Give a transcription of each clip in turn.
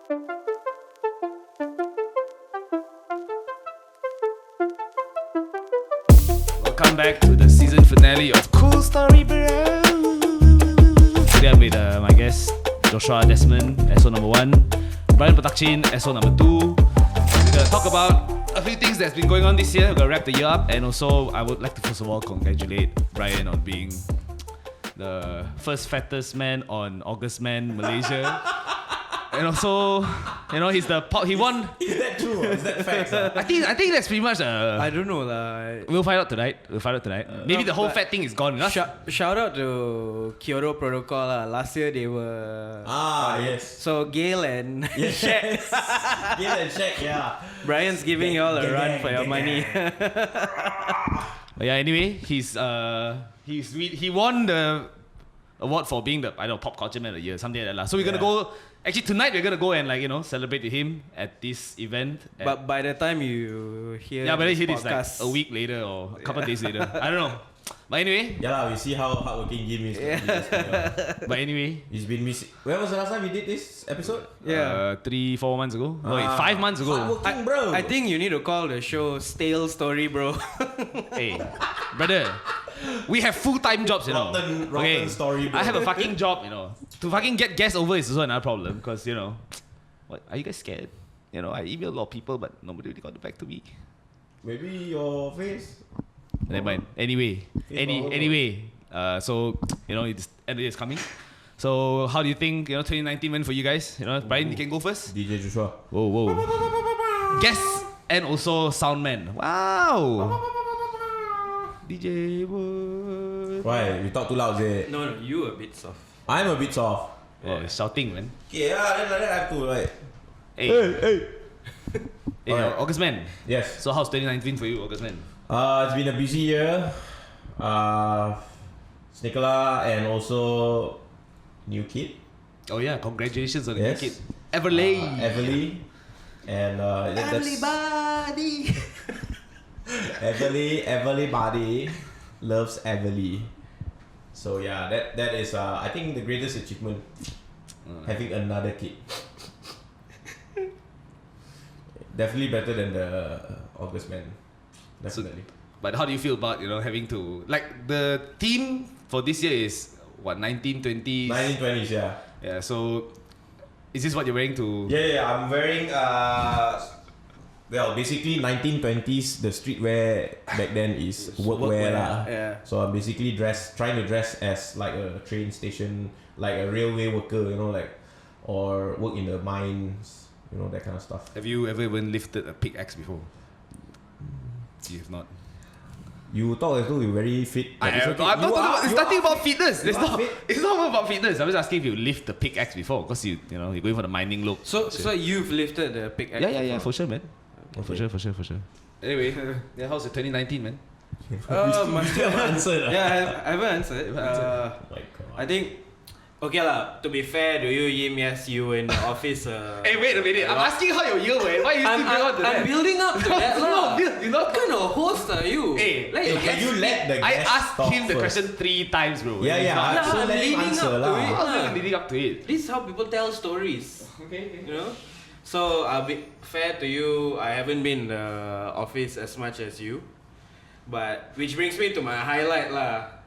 Welcome back to the season finale of Cool Story Bro. Today I'm with my guest Joshua Desmond, SO number 1, Brian Patakchin, SO number 2. We're gonna talk about a few things that's been going on this year. We're gonna wrap the year up, and also I would like to first of all congratulate Brian on being the first fattest man on August Man Malaysia. And also, he's the he won. Is that true? Is that facts? I think that's pretty much I don't know lah. We'll find out tonight. Maybe the whole fat thing is gone. Shout out to Kyoto Protocol lah. Last year they were. Yes. So Gail and Shaq. Gail and Shaq, yeah. Brian's giving you all a run for your money. But yeah, anyway, he won the award for being the pop culture man of the year, something like that lah. So we're gonna go. Actually, tonight we're gonna go and celebrate with him at this event. But by the time you hear but this he did like podcast, a week later or a couple of days later. I don't know. But anyway. Yeah, we see how hardworking Jim is. But anyway. He's been missing. When was the last time we did this episode? 3-4 months ago. No, wait, 5 months ago. Hardworking, bro. I think you need to call the show Stale Story, bro. Hey, brother. We have full-time jobs, Rotten story, bro. I have a fucking job, To fucking get guests over is also another problem because, what, are you guys scared? I emailed a lot of people, but nobody really got back to me. Maybe your face. Never mind. Anyway, so it's end of the year is coming. So how do you think 2019 went for you guys? Brian, you can go first. DJ Joshua. Whoa. Guests and also sound man. Wow. DJ Wood. Why? You talk too loud, Zay. No, you a bit soft. I'm a bit soft. Oh, shouting, man. Yeah, then like that I have to like. Hey, Alright. August man. Yes. So how's 2019 for you, August man? It's been a busy year. Snicola and also new kid. Oh yeah, congratulations on the Yes. new kid. Everly. Everly. And Everybody. Everybody loves Everly. So yeah, that is I think the greatest achievement. Having another kid. Definitely better than the August man. Definitely. But how do you feel about having to the theme for this year is what 1920s? 1920s, yeah. Yeah. So is this what you're wearing to? Yeah. I'm wearing basically 1920s. The streetwear back then is workwear lah. Yeah. So I'm basically trying to dress as like a train station, like a railway worker, or work in the mines, that kind of stuff. Have you ever even lifted a pickaxe before? You have not. You talk as though you're very fit. It's nothing about fitness. It's not about fitness. I'm just asking if you lift the pickaxe before, because you're going for the mining look. So you've lifted the pickaxe? Yeah, for sure, man. Okay. For sure. Anyway, how's the 2019, man? You still haven't answered. Yeah, I haven't answered. Oh my God. I think. Okay lah. To be fair, do you Yim? Yes, you in the office. Hey, wait a minute. I'm asking how your year went. Why you still going on to that? I'm building up to that. What kind of host are you? Hey, can you let the I guest asked talk him the first? question 3 times, bro. Yeah. So I'm let him leading answer up to lah. it. How's it leading up to it? This is how people tell stories. Okay. So I'll be fair to you. I haven't been in the office as much as you, but which brings me to my highlight lah,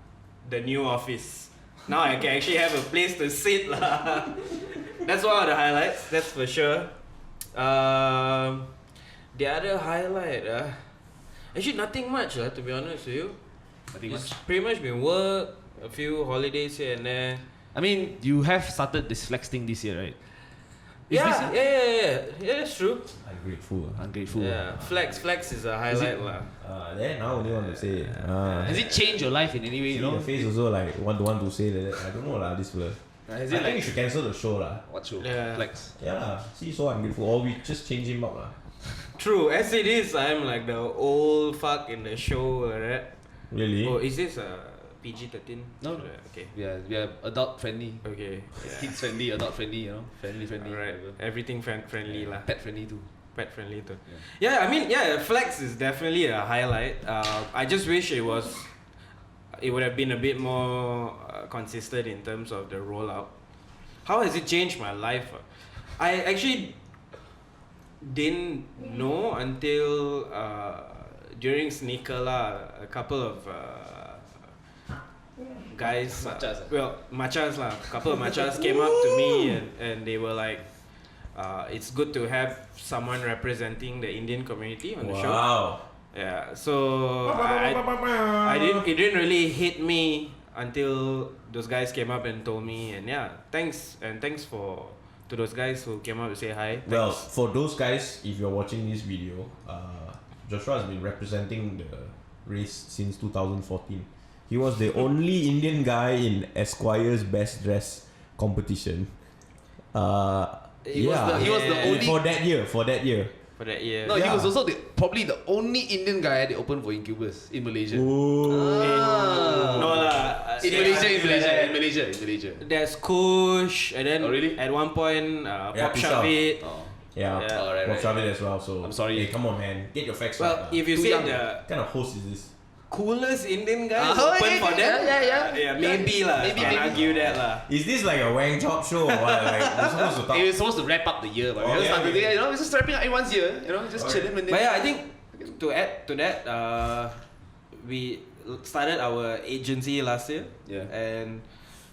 the new office. Now I can actually have a place to sit lah. That's one of the highlights. That's for sure. The other highlight, actually nothing much lah. To be honest with you, it's pretty much been work, a few holidays here and there. I mean, you have started this flex thing this year, right? Yeah. That's true. Ungrateful. Yeah, flex is a highlight lah. Then I only want to say. Has it changed your life in any way? See the face also like want to say that. I don't know lah, this fella. I think we should cancel the show lah. What show? Yeah. Flex. Yeah lah. See, so ungrateful. Or we just change him up lah. True, as it is, I'm like the old fuck in the show, right? Really? Oh, is this PG-13? No. Okay. We are adult friendly. Okay. Kids friendly, adult friendly, family friendly. Alright. Everything friendly lah. Pet friendly too. Pet friendly too. Yeah, I mean, flex is definitely a highlight. I just wish it would have been a bit more consistent in terms of the rollout. How has it changed my life? I actually didn't know until during sneaker lah, a couple of guys, machas lah, a couple of machas came up to me and they were like, it's good to have someone representing the Indian community on the show. Wow. Yeah, so it didn't really hit me until those guys came up and told me, and yeah, thanks to those guys who came up to say hi. Thanks. Well, for those guys, if you're watching this video, Joshua has been representing the race since 2014. He was the only Indian guy in Esquire's Best Dress competition. He was the only for that year. For that year. No, he was also probably the only Indian guy at the Open for Incubus in Malaysia. No lah. In Malaysia. There's Kush, and then at one point Pop Shavit. Yeah, Pop Shavit as well. So I'm sorry. Hey, come on, man, get your facts Well, right. if you say the What kind of host is this? coolest Indian guy open for them, maybe lah. Maybe argue that lah. Is this like a Wang Chop show or what? Like we're supposed to talk. It was supposed to wrap up the year, but we just started, you know, it's just wrapping up everyone's year, you know, just chilling. But yeah, I think to add to that, we started our agency last year. Yeah. And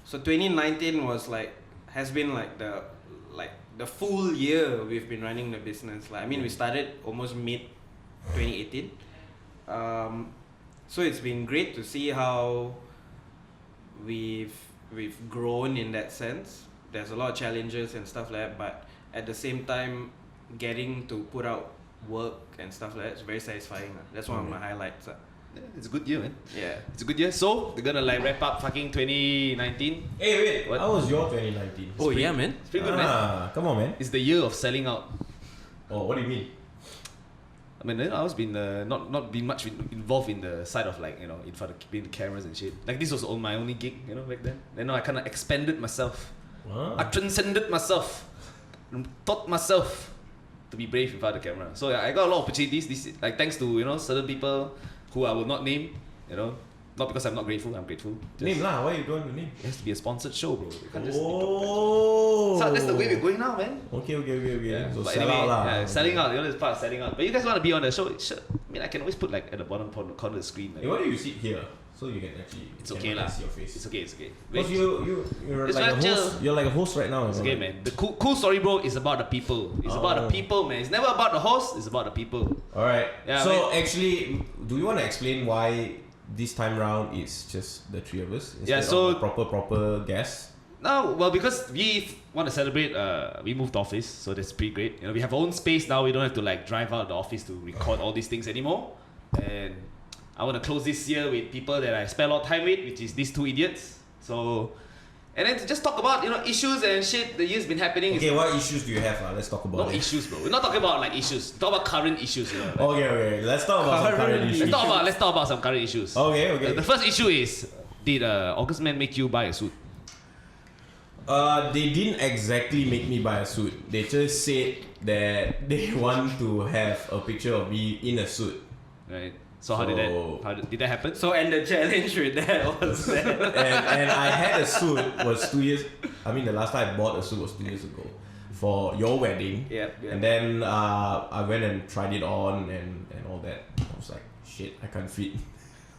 so 2019 has been the full year we've been running the business. Like I mean, we started almost mid 2018. So it's been great to see how we've grown in that sense. There's a lot of challenges and stuff like that, but at the same time, getting to put out work and stuff like that is very satisfying. That's one of my highlights. Yeah, it's a good year, man. Yeah, it's a good year. So we're gonna wrap up fucking 2019. Hey, wait, what? How was your 2019? Oh yeah, man. It's pretty good, man. Come on, man. It's the year of selling out. Oh, what do you mean? I mean, I was been not been much involved in the side of like, you know, in front of keeping the cameras and shit. Like this was my only gig, you know, back then. Then I kind of expanded myself. Wow. I transcended myself, taught myself to be brave in front of the camera. So I got a lot of opportunities. This like thanks to, you know, certain people who I will not name. You know, not because I'm not grateful. I'm grateful. Name lah. Why you don't want to name? It has to be a sponsored show, bro. You can't just oh. So that's the way we're going now, man. Okay. Yeah. So But sell anyway, out lah. yeah, selling out. You know, it's part of selling out. But you guys want to be on the show? Sure. I mean, I can always put like at the bottom corner of the screen. Like, Hey, why do you sit here? So you can actually okay lah. see your face. It's okay. Because you're It's like a not chill. host. You're like a host right now. It's okay, man. The cool story, bro, is about the people. It's about the people, man. It's never about the host. It's about the people. All right. Yeah, so man. actually, do you want to explain why this time round it's just the three of us instead so of a proper guest? No, well, because we want to celebrate, we moved office, so that's pretty great. You know, we have our own space now. We don't have to like drive out of the office to record all these things anymore. And I want to close this year with people that I spend a lot of time with, which is these two idiots. So, and then to just talk about, you know, issues and shit. The year's been happening. Okay, what issues do you have? Let's talk about it. Issues, bro. We're not talking about like issues. Talk about current issues. You know, like, Okay. Let's talk about some current issues. Let's talk about some current issues. Okay. The first issue is, did August Man make you buy a suit? They didn't exactly make me buy a suit. They just said that they want to have a picture of me in a suit. Right. So how did that happen? So and the challenge with that was that and I had a suit was 2 years. I mean, the last time I bought a suit was 2 years ago for your wedding. Yeah. And then I went and tried it on and all that. I was like, shit, I can't fit.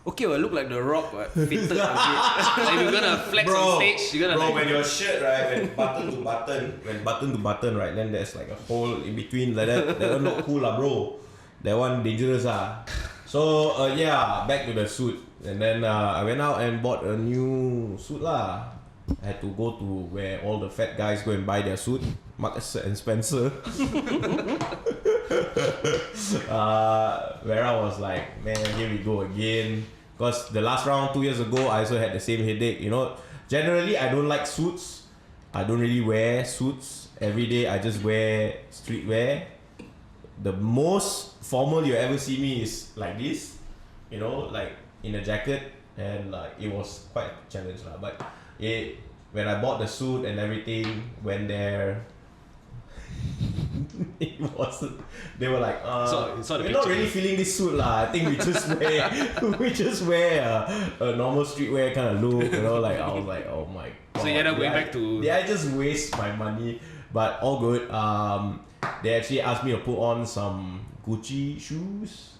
okay, well, look like the Rock, but fitted a bit. Like you're gonna flex on stage. You're gonna when your shirt right, when button to button right, then there's like a hole in between like that. That one not cool lah, bro. That one dangerous ah. So back to the suit, and then I went out and bought a new suit lah. I had to go to where all the fat guys go and buy their suit, Marks and Spencer. Where I was like, man, here we go again. Because the last round 2 years ago, I also had the same headache. You know, generally I don't like suits. I don't really wear suits every day. I just wear streetwear. The most formal you ever see me is like this, you know, like in a jacket, and like it was quite a challenge lah. But when I bought the suit and everything, went there, it wasn't. They were like, we're not really feeling this suit lah. I think we just wear a normal streetwear kind of look, you know. Like I was like, oh my god. So you end up going back to. Did I just waste my money? But all good. They actually asked me to put on some Gucci shoes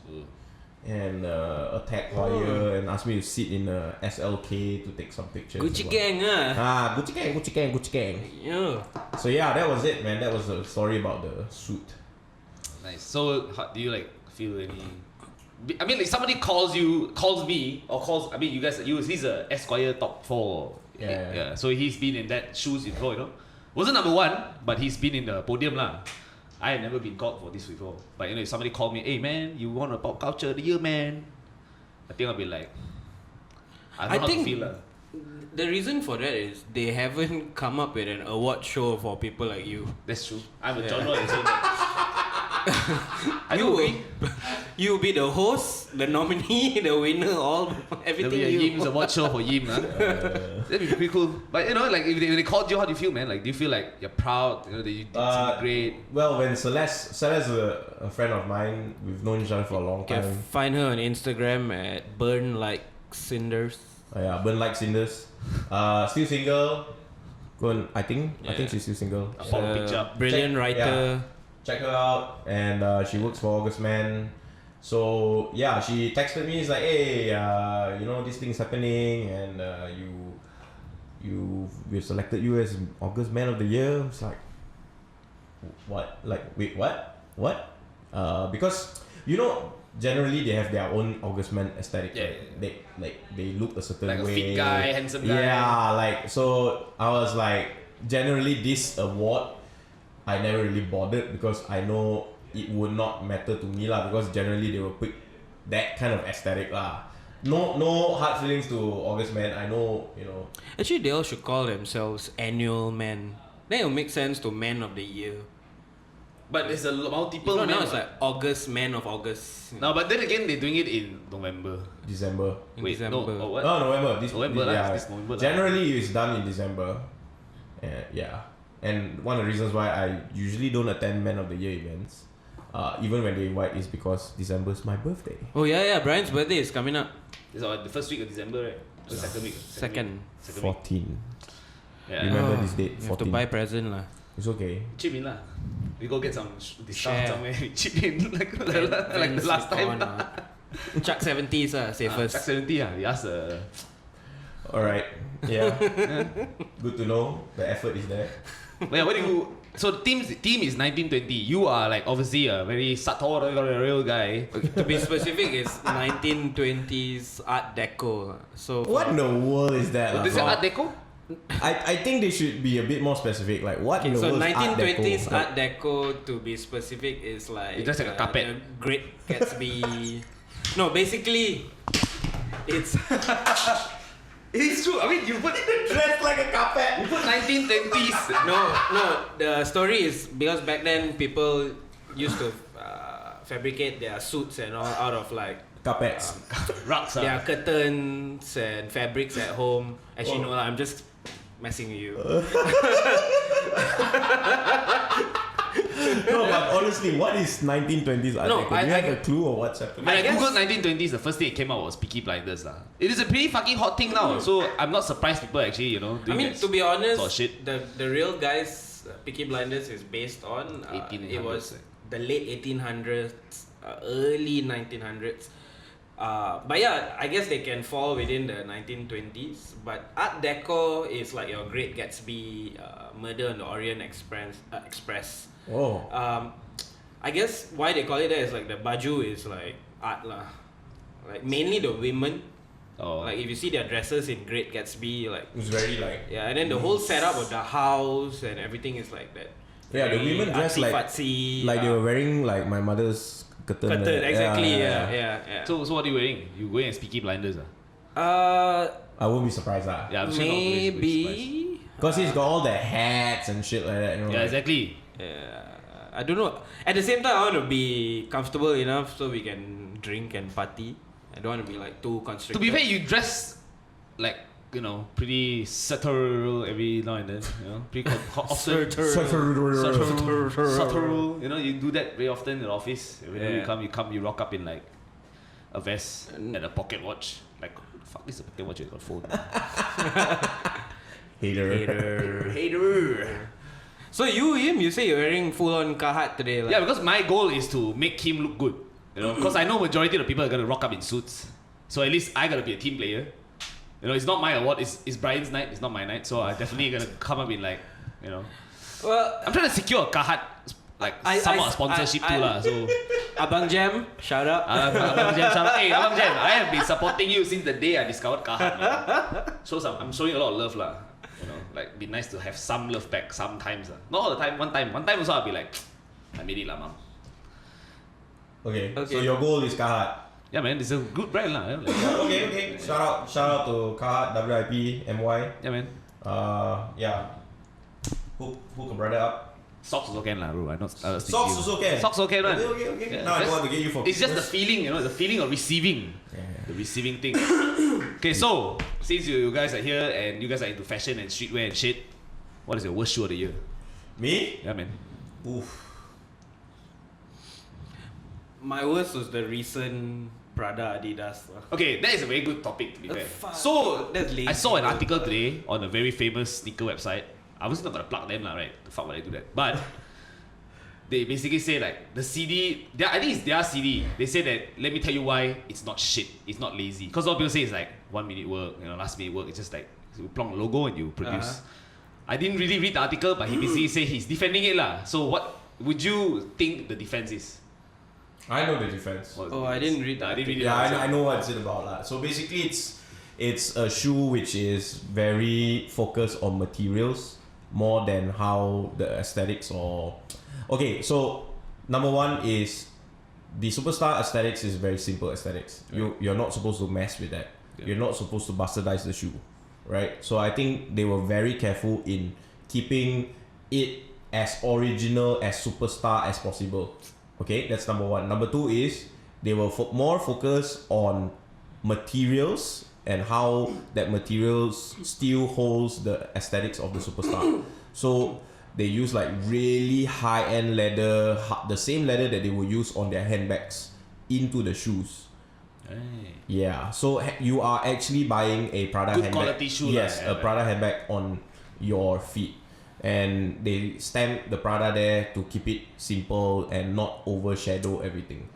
and a tag wire and asked me to sit in a SLK to take some pictures. Gucci gang ah. Gucci gang. Yeah. So yeah, that was it, man. That was the story about the suit. Nice. So, how, do you like feel any? I mean, like somebody calls me, or calls. I mean, you guys. He's a Esquire top 4. Yeah. So he's been in that shoes before, you know. Wasn't number 1, but he's been in the podium lah. I had never been called for this before. But you know, if somebody called me, hey man, you won a pop culture of the year, man. I think I'll be like, I don't know how to feel lah. The reason for that is they haven't come up with an award show for people like you. That's true. I'm a genre and so I You do will, agree. you will be the host, the nominee, the winner, all everything. There'll be a you. Yim's award show for Yim, huh? That'd be pretty cool. But you know, like if they called you, how do you feel, man? Like, do you feel like you're proud? You know, that you did something great? Well, when Celeste is a friend of mine, we've known each other for a long You can time. find her on Instagram at Burn Like Cinders. Yeah, Burn Like Cinders. Still single. I think she's still single. A follow picture up. Brilliant Check- writer. Check her out, and she works for August Man. So yeah, she texted me. It's like, hey, you know, this thing's happening, and we selected you as August Man of the Year. It's like, what? Like, wait, what? Because you know, generally they have their own August Man aesthetic. Yeah, right? They look a certain Like a way. fit guy, handsome guy. Yeah, like so. I was like, generally this award, I never really bothered because I know it would not matter to me lah. Because generally they will pick that kind of aesthetic lah. No hard feelings to August Man. I know, you know. Actually, they all should call themselves Annual Man. Then it'll make sense to Man of the Year. But there's a multiple. Well, now men, it's like August, Man of August. No, but then again, they're doing it in November. December. In Wait, December. no, what? No, November. November lah, yeah. this November lah. Generally, it's done in December. Yeah. And one of the reasons why I usually don't attend Man of the Year events, even when they invite, is because December's my birthday. Oh yeah, Brian's birthday is coming up. It's the first week of December, right? Or the second week? Second. Second week. 14. Yeah. Remember this date? You have to 14. buy present lah. It's okay. Chip in lah. We go get some discount Share. somewhere. Chip in like the last time. Chuck 70s say first. Chuck 70 we asked Alright. Yeah. Good to know. The effort is there. But yeah, what do you? So the team is 1920. You are like obviously a very sartorial guy. Okay, to be specific, it's 1920s Art Deco. So What in the world is that? What lah? is it, Art Deco? I think they should be a bit more specific. Like what in the So world is Art 1920s Deco? Art Deco, to be specific, is like It's just like a carpet. the Great Gatsby. No, basically, it's It's true. I mean, you put dressed like a carpet. you put 1920s. no. The story is because back then people used to fabricate their suits and all out of like Carpets. Rugs. their curtains and fabrics at home. Actually, no, I'm just messing with you. No, but honestly, what is 1920s Art No, Deco? Do you have a clue or what's happening? When I guess- googled 1920s, the first thing that came out was Peaky Blinders lah. It is a pretty fucking hot thing now, so I'm not surprised people actually, you know, I doing mean, that to be honest, sort of shit. the real guys, Peaky Blinders is based on 1800s, it was the late 1800s, early 1900s. But yeah, I guess they can fall within the 1920s. But Art Deco is like your Great Gatsby, Murder on the Orient Express. Oh. I guess why they call it that is like the baju is like art lah. Like mainly the women. Oh. Like if you see their dresses in Great Gatsby, like It's very like. yeah, and then the whole setup of the house and everything is like that. Yeah, the Very women dress artsy-fartsy, like they were wearing like my mother's curtain. curtain, exactly. Yeah. Yeah. So what are you wearing? You going as Peaky Blinders I won't be surprised lah. Yeah, I'm sure not very surprised. Maybe. Because he's got all the hats and shit like that. You know, Yeah, like- exactly. Yeah, I don't know. At the same time, I want to be comfortable enough so we can drink and party. I don't want to be like too constricted. To be fair, you dress like, you know, pretty sartorial every now and then, you know, pretty often. Sartorial, you know, you do that very often in the office. Whenever you come, you rock up in like a vest and a pocket watch. Like, fuck, this is a pocket watch, you got a phone. Hater. Hater. So you say you're wearing full on Carhartt today. Like. Yeah, because my goal is to make him look good. You know, because I know majority of the people are gonna rock up in suits. So at least I gotta be a team player. You know, it's not my award. It's Brian's night. It's not my night. So I definitely gonna come up in like, you know. Well, I'm trying to secure a Carhartt like somewhat sponsorship too lah. So Abang Jam, shout out. Abang Jam, shout out. Hey, Abang Jam, I have been supporting you since the day I discovered Carhartt. Man. I'm showing a lot of love lah. You know, like be nice to have some love back sometimes. Not all the time. One time also I'll be like, I made it lah, mom. Okay. So your goal is Carhartt. Yeah, man, it's a good brand lah. Like, Okay. Shout out to Carhartt, WIP, MY. yeah, man. Yeah. Hook a brother up. Socks also can lah, bro. I'm not. Socks also can. Socks also can, man. Okay. Yeah, Now I don't want to get you for it's just the Christmas. feeling, you know, the feeling of receiving. Yeah. The receiving thing. Okay, so since you guys are here and you guys are into fashion and streetwear and shit, what is your worst shoe of the year? Me? Yeah, man. Oof. My worst was the recent Prada Adidas. Okay, that is a very good topic to be fair. fuck? So That's lazy. I saw an article today on a very famous sneaker website. I was not gonna plug them lah, right? The fuck would I do that? But they basically say like the CD, I think it's their CD. They say that let me tell you why it's not shit. It's not lazy. Because a lot of people say it's like 1 minute work, you know, last minute work. It's just like you plonk a logo and you produce. I didn't really read the article, but he basically say he's defending it lah. So what would you think the defense is? I know the defense. What is Oh, the I defense? didn't read that. I didn't read it. Yeah, I know what's it about lah. So basically, it's a shoe which is very focused on materials more than how the aesthetics or. Okay, so number one is the superstar aesthetics is very simple aesthetics. Yeah. You're not supposed to mess with that. Yeah. You're not supposed to bastardize the shoe, right? So I think they were very careful in keeping it as original as superstar as possible. Okay, that's number one. Number two is they were more focused on materials and how that materials still holds the aesthetics of the superstar. So they use like really high-end leather, the same leather that they will use on their handbags into the shoes. Hey. Yeah, so you are actually buying a Prada Good handbag. quality shoe Yes, lah, a Prada handbag on your feet. And they stamp the Prada there to keep it simple and not overshadow everything.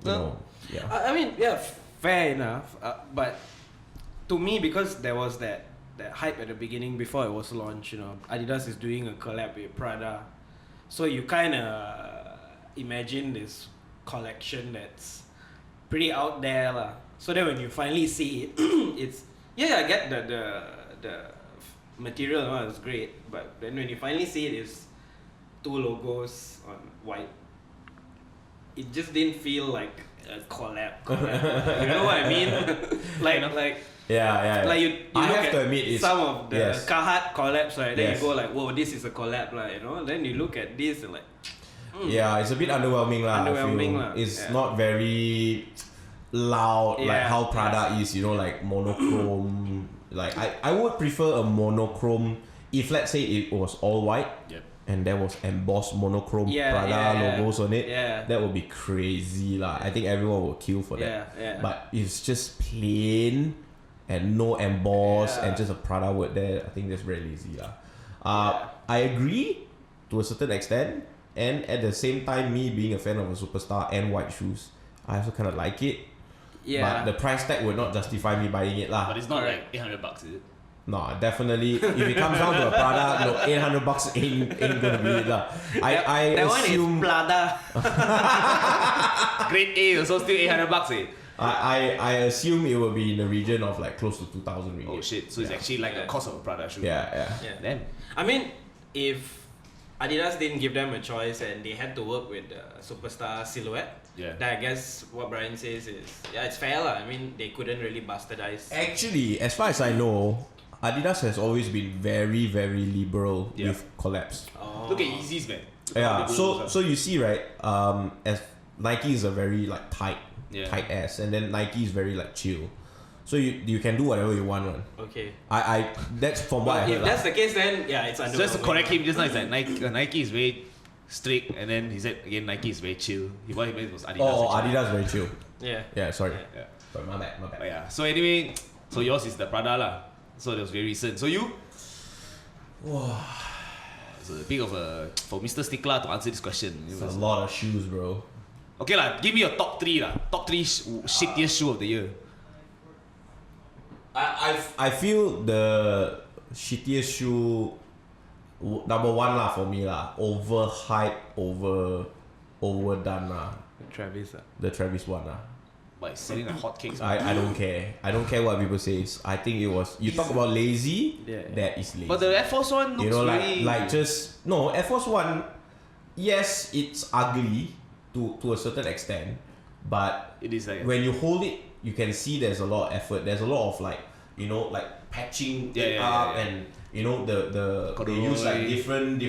You know, yeah. I mean, yeah, fair enough. But to me, because there was that hype at the beginning before it was launched, you know, Adidas is doing a collab with Prada, so you kind of imagine this collection that's pretty out there lah. So then when you finally see it, it's I get the material is great, but then when you finally see it, it's two logos on white. It just didn't feel like a collab. You know what I mean? like Yeah. like you I look have at to admit it's some of the yes. Carhartt collabs, right? Then Yes. you go like, whoa, this is a collab, like, you know. Then you look at this and like, Yeah, it's a bit underwhelming lah. Underwhelming I lah, feel. It's yeah. not very loud like Yeah, how Prada is, you know, like monochrome. Like I would prefer a monochrome if let's say it was all white. Yep. And there was embossed monochrome Prada logos on it. Yeah. That would be crazy lah. I think everyone would kill for that. Yeah. But it's just plain and no emboss Yeah. and just a Prada word there. I think that's very lazy lah. Yeah. I agree to a certain extent, and at the same time, me being a fan of a superstar and white shoes, I also kind of like it. Yeah. But the price tag would not justify me buying it lah. But it's not like $800, is it? No, definitely. If it comes down to a Prada, no, $800 ain't gonna be it lah. I that one assume is Prada. Grade A also still $800, eh? I assume it will be in the region of like close to 2,000 ringgit. Oh shit! So it's actually like the cost of a Prada shoe. Yeah. Damn. I mean, if Adidas didn't give them a choice and they had to work with the superstar silhouette, Yeah. then I guess what Brian says is, it's fair lah. I mean, they couldn't really bastardize. Actually, as far as I know, Adidas has always been very, very liberal Yeah. with collabs. Oh. Look at Yeezys, man. Look at Yeah. how they do So you see, right? As Nike is a very like tight ass, and then Nike is very like chill. So you can do whatever you want, man. Okay. I that's from what I But heard. if lah. that's the case, then it's So just to underwhelming. correct him, just now it's like Nike is very strict, and then he said again Nike is very chill. What he meant was Adidas. Oh, actually. Adidas very chill. Yeah. Yeah, sorry. Yeah. Sorry, my bad. But yeah. So anyway, so yours is the Prada lah. So that was very recent. So you? So a bit of a for Mr. Stickler to answer this question. It's a lot of shoes, bro. Okay lah, give me your top 3 lah. Top 3 shittiest shoe of the year. I feel the shittiest shoe number 1 lah for me lah. Overhyped, overdone lah. Travis. The Travis one lah. But it's selling like hotcakes. I don't care. I don't care what people say. I think it was. You talk about lazy. Yeah. That is lazy. But the Air Force One looks you know, really... like just no Air Force One. Yes, it's ugly to a certain extent, but It is like... when you hold it, you can see there's a lot of effort. There's a lot of like like patching it up, and you know they use like different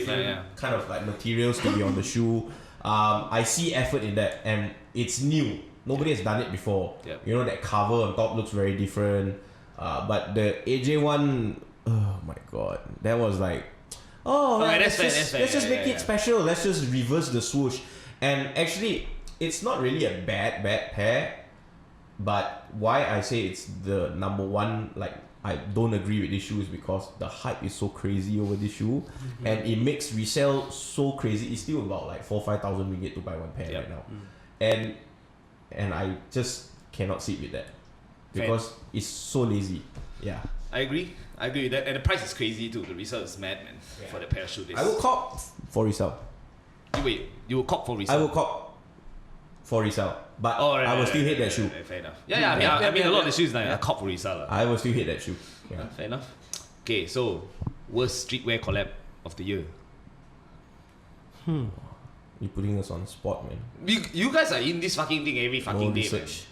kind of like materials to be on the shoe. I see effort in that, and it's new. Nobody has done it before. Yep. You know, that cover on top looks very different. But the AJ one, oh my god, that was like, let's just make it special. Let's just reverse the swoosh. And actually, it's not really a bad pair. But why I say it's the number 1, like I don't agree with this shoe, is because the hype is so crazy over this shoe, and it makes resale so crazy. It's still about like 4,000-5,000 ringgit to buy one pair right now, and I just cannot sit with that because it's so lazy. Yeah, I agree with that, and the price is crazy too. The resale is mad, man, for the pair of shoes. I will cop for resale. You will cop for resale? I will cop for resale, but I will still hate that shoe. Fair enough. Yeah. I mean, a lot of the shoes like I cop for resale. I will still hate that shoe. Yeah. Fair enough. Okay, so worst streetwear collab of the year. You're putting us on the spot, man. You guys are in this fucking thing every fucking day, man. Research.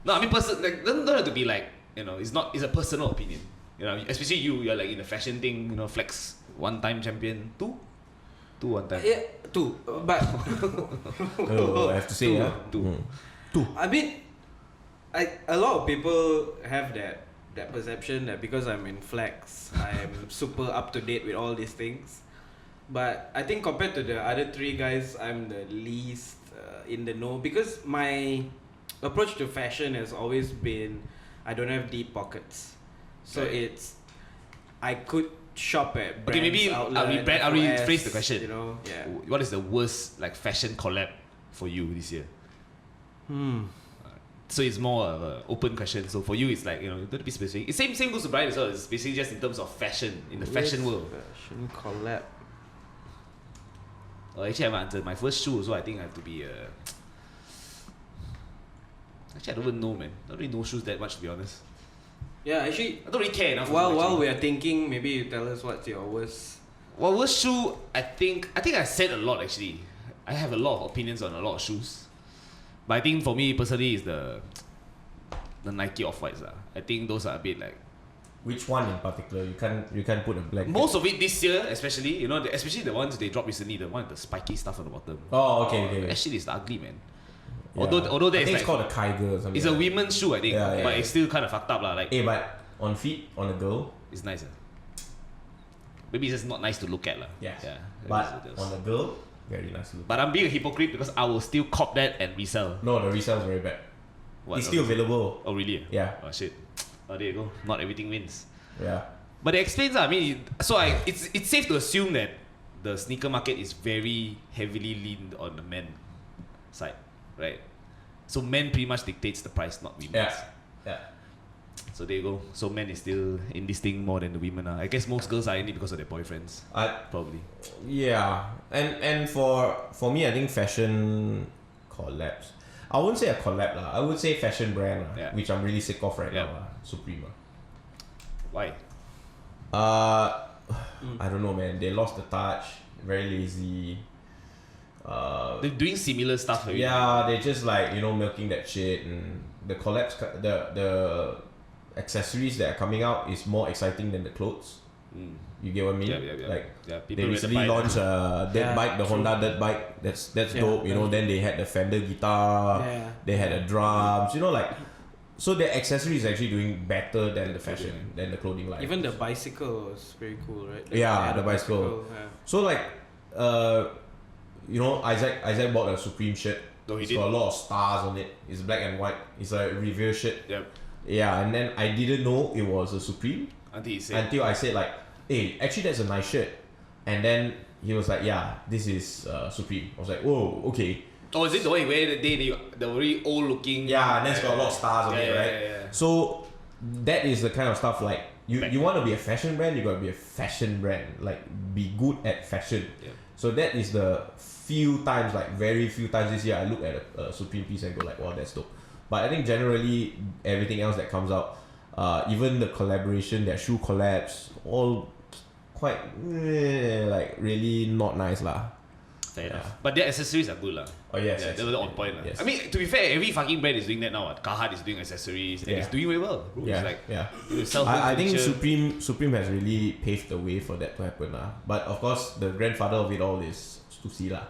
No, I mean, like, don't have to be like, you know, it's a personal opinion. You know, especially you're like in the fashion thing, you know, flex one-time champion, two one-time. Yeah, 2. But I have to say, yeah. Two. I mean, a lot of people have that perception that because I'm in flex, I'm super up to date with all these things. But I think compared to the other 3 guys, I'm the least in the know, because my approach to fashion has always been I don't have deep pockets, so I could shop at brands. Okay, maybe I'll rephrase the question. You know, yeah. What is the worst like fashion collab for you this year? So it's more of an open question. So for you, it's like, you know, you don't be specific. It's same goes to Brian as well. It's basically just in terms of fashion in the fashion world. Fashion collab. Actually, I haven't answered. My first shoe, so I think I have to be actually, I don't even know, man. I don't really know shoes that much, to be honest. Yeah, actually, I don't really care enough. While we are thinking, maybe you tell us what's your worst. Well, worst shoe, I think I said a lot actually. I have a lot of opinions on a lot of shoes, but I think for me personally is the Nike Off-Whites. I think those are a bit like. Which one in particular? You can't put a black. Most of it this year, especially, you know, especially the ones they dropped recently, the one with the spiky stuff on the bottom. Oh, okay. Actually, it's ugly, man. Yeah. Although that I is think like, it's called a Kyger or something. it's a women's shoe, I think, Yeah, but it's still kind of fucked up, lah. Like, but on feet, on a girl, it's nice. Maybe it's just not nice to look at, lah. yeah. But on a girl, very nice to look. But I'm being a hypocrite because I will still cop that and resell. No, the resale is very bad. What, It's still available. Oh, really? Yeah. Oh, shit. Oh, there you go. Not everything wins. Yeah. But it explains, I mean, it's safe to assume that the sneaker market is very heavily leaned on the men side, right? So men pretty much dictates the price, not women. Yeah. So there you go. So men is still in this thing more than the women are. I guess most girls are in it because of their boyfriends. Probably. Yeah. And for me, I think fashion collabs. I wouldn't say a collab lah. I would say fashion brand lah, which I'm really sick of right now. Supreme. Why? I don't know, man. They lost the touch. Very lazy. They're doing similar stuff. Yeah, they're just like, you know, milking that shit, and the collabs, the accessories that are coming out is more exciting than the clothes. You get what I mean? Yeah. Like they recently launched a dirt bike, the Honda dirt bike. That's dope. You know, then they had the Fender guitar. Yeah. They had the drums. You know, like. So the accessory is actually doing better than the fashion, than the clothing line. Even the bicycle was very cool, right? The bicycle. Yeah. So like, you know, Isaac bought a Supreme shirt. Oh, It's got a lot of stars on it. It's black and white. It's a Revere shirt. Yep. Yeah, and then I didn't know it was a Supreme Until I said like, hey, actually that's a nice shirt. And then he was like, yeah, this is Supreme. I was like, whoa, okay. Oh, is it the one you wear the day the very old looking? Yeah, and then it's got a lot of stars on it, right? Yeah. So that is the kind of stuff like you want to be a fashion brand, you got to be a fashion brand, like be good at fashion. Yeah. So that is the few times, like very few times this year, I look at a Supreme piece and go like, wow, that's dope. But I think generally everything else that comes out, even the collaboration, their shoe collabs, all quite like really not nice lah. Fair enough. But their accessories are good lah. Oh yes, Yeah, yes. they were on point lah. Yes. I mean, to be fair, every fucking brand is doing that now. Carhartt is doing accessories and it's doing very well. Bro. Yeah, It's like, yeah. you sell I home think furniture. Supreme has really paved the way for that to happen lah. But of course, the grandfather of it all is Stussy lah.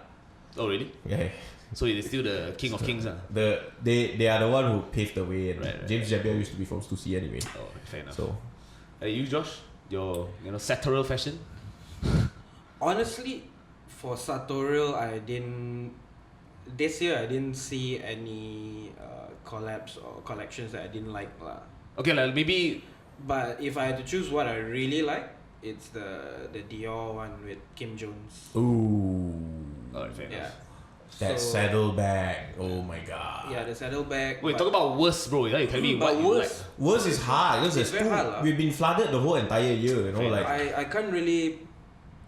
Oh really? Yeah. So it is still the king of kings lah. They are the one who paved the way, and Right. James Jabier used to be from Stussy anyway. Oh, fair enough. So You Josh, your sartorial fashion. Honestly, for sartorial, this year I didn't see any collabs or collections that I didn't like lah. Okay, like maybe. But if I had to choose what I really like, it's the Dior one with Kim Jones. ooh, Alright, fair Yeah. enough. that So- saddlebag. Oh my god. Yeah, the saddlebag. Wait, but- talk about worst, bro. You tell me but what you like. worse, Worse is hard because It's there's very two. hard lah. We've been flooded the whole entire year. You know, Fair like I can't really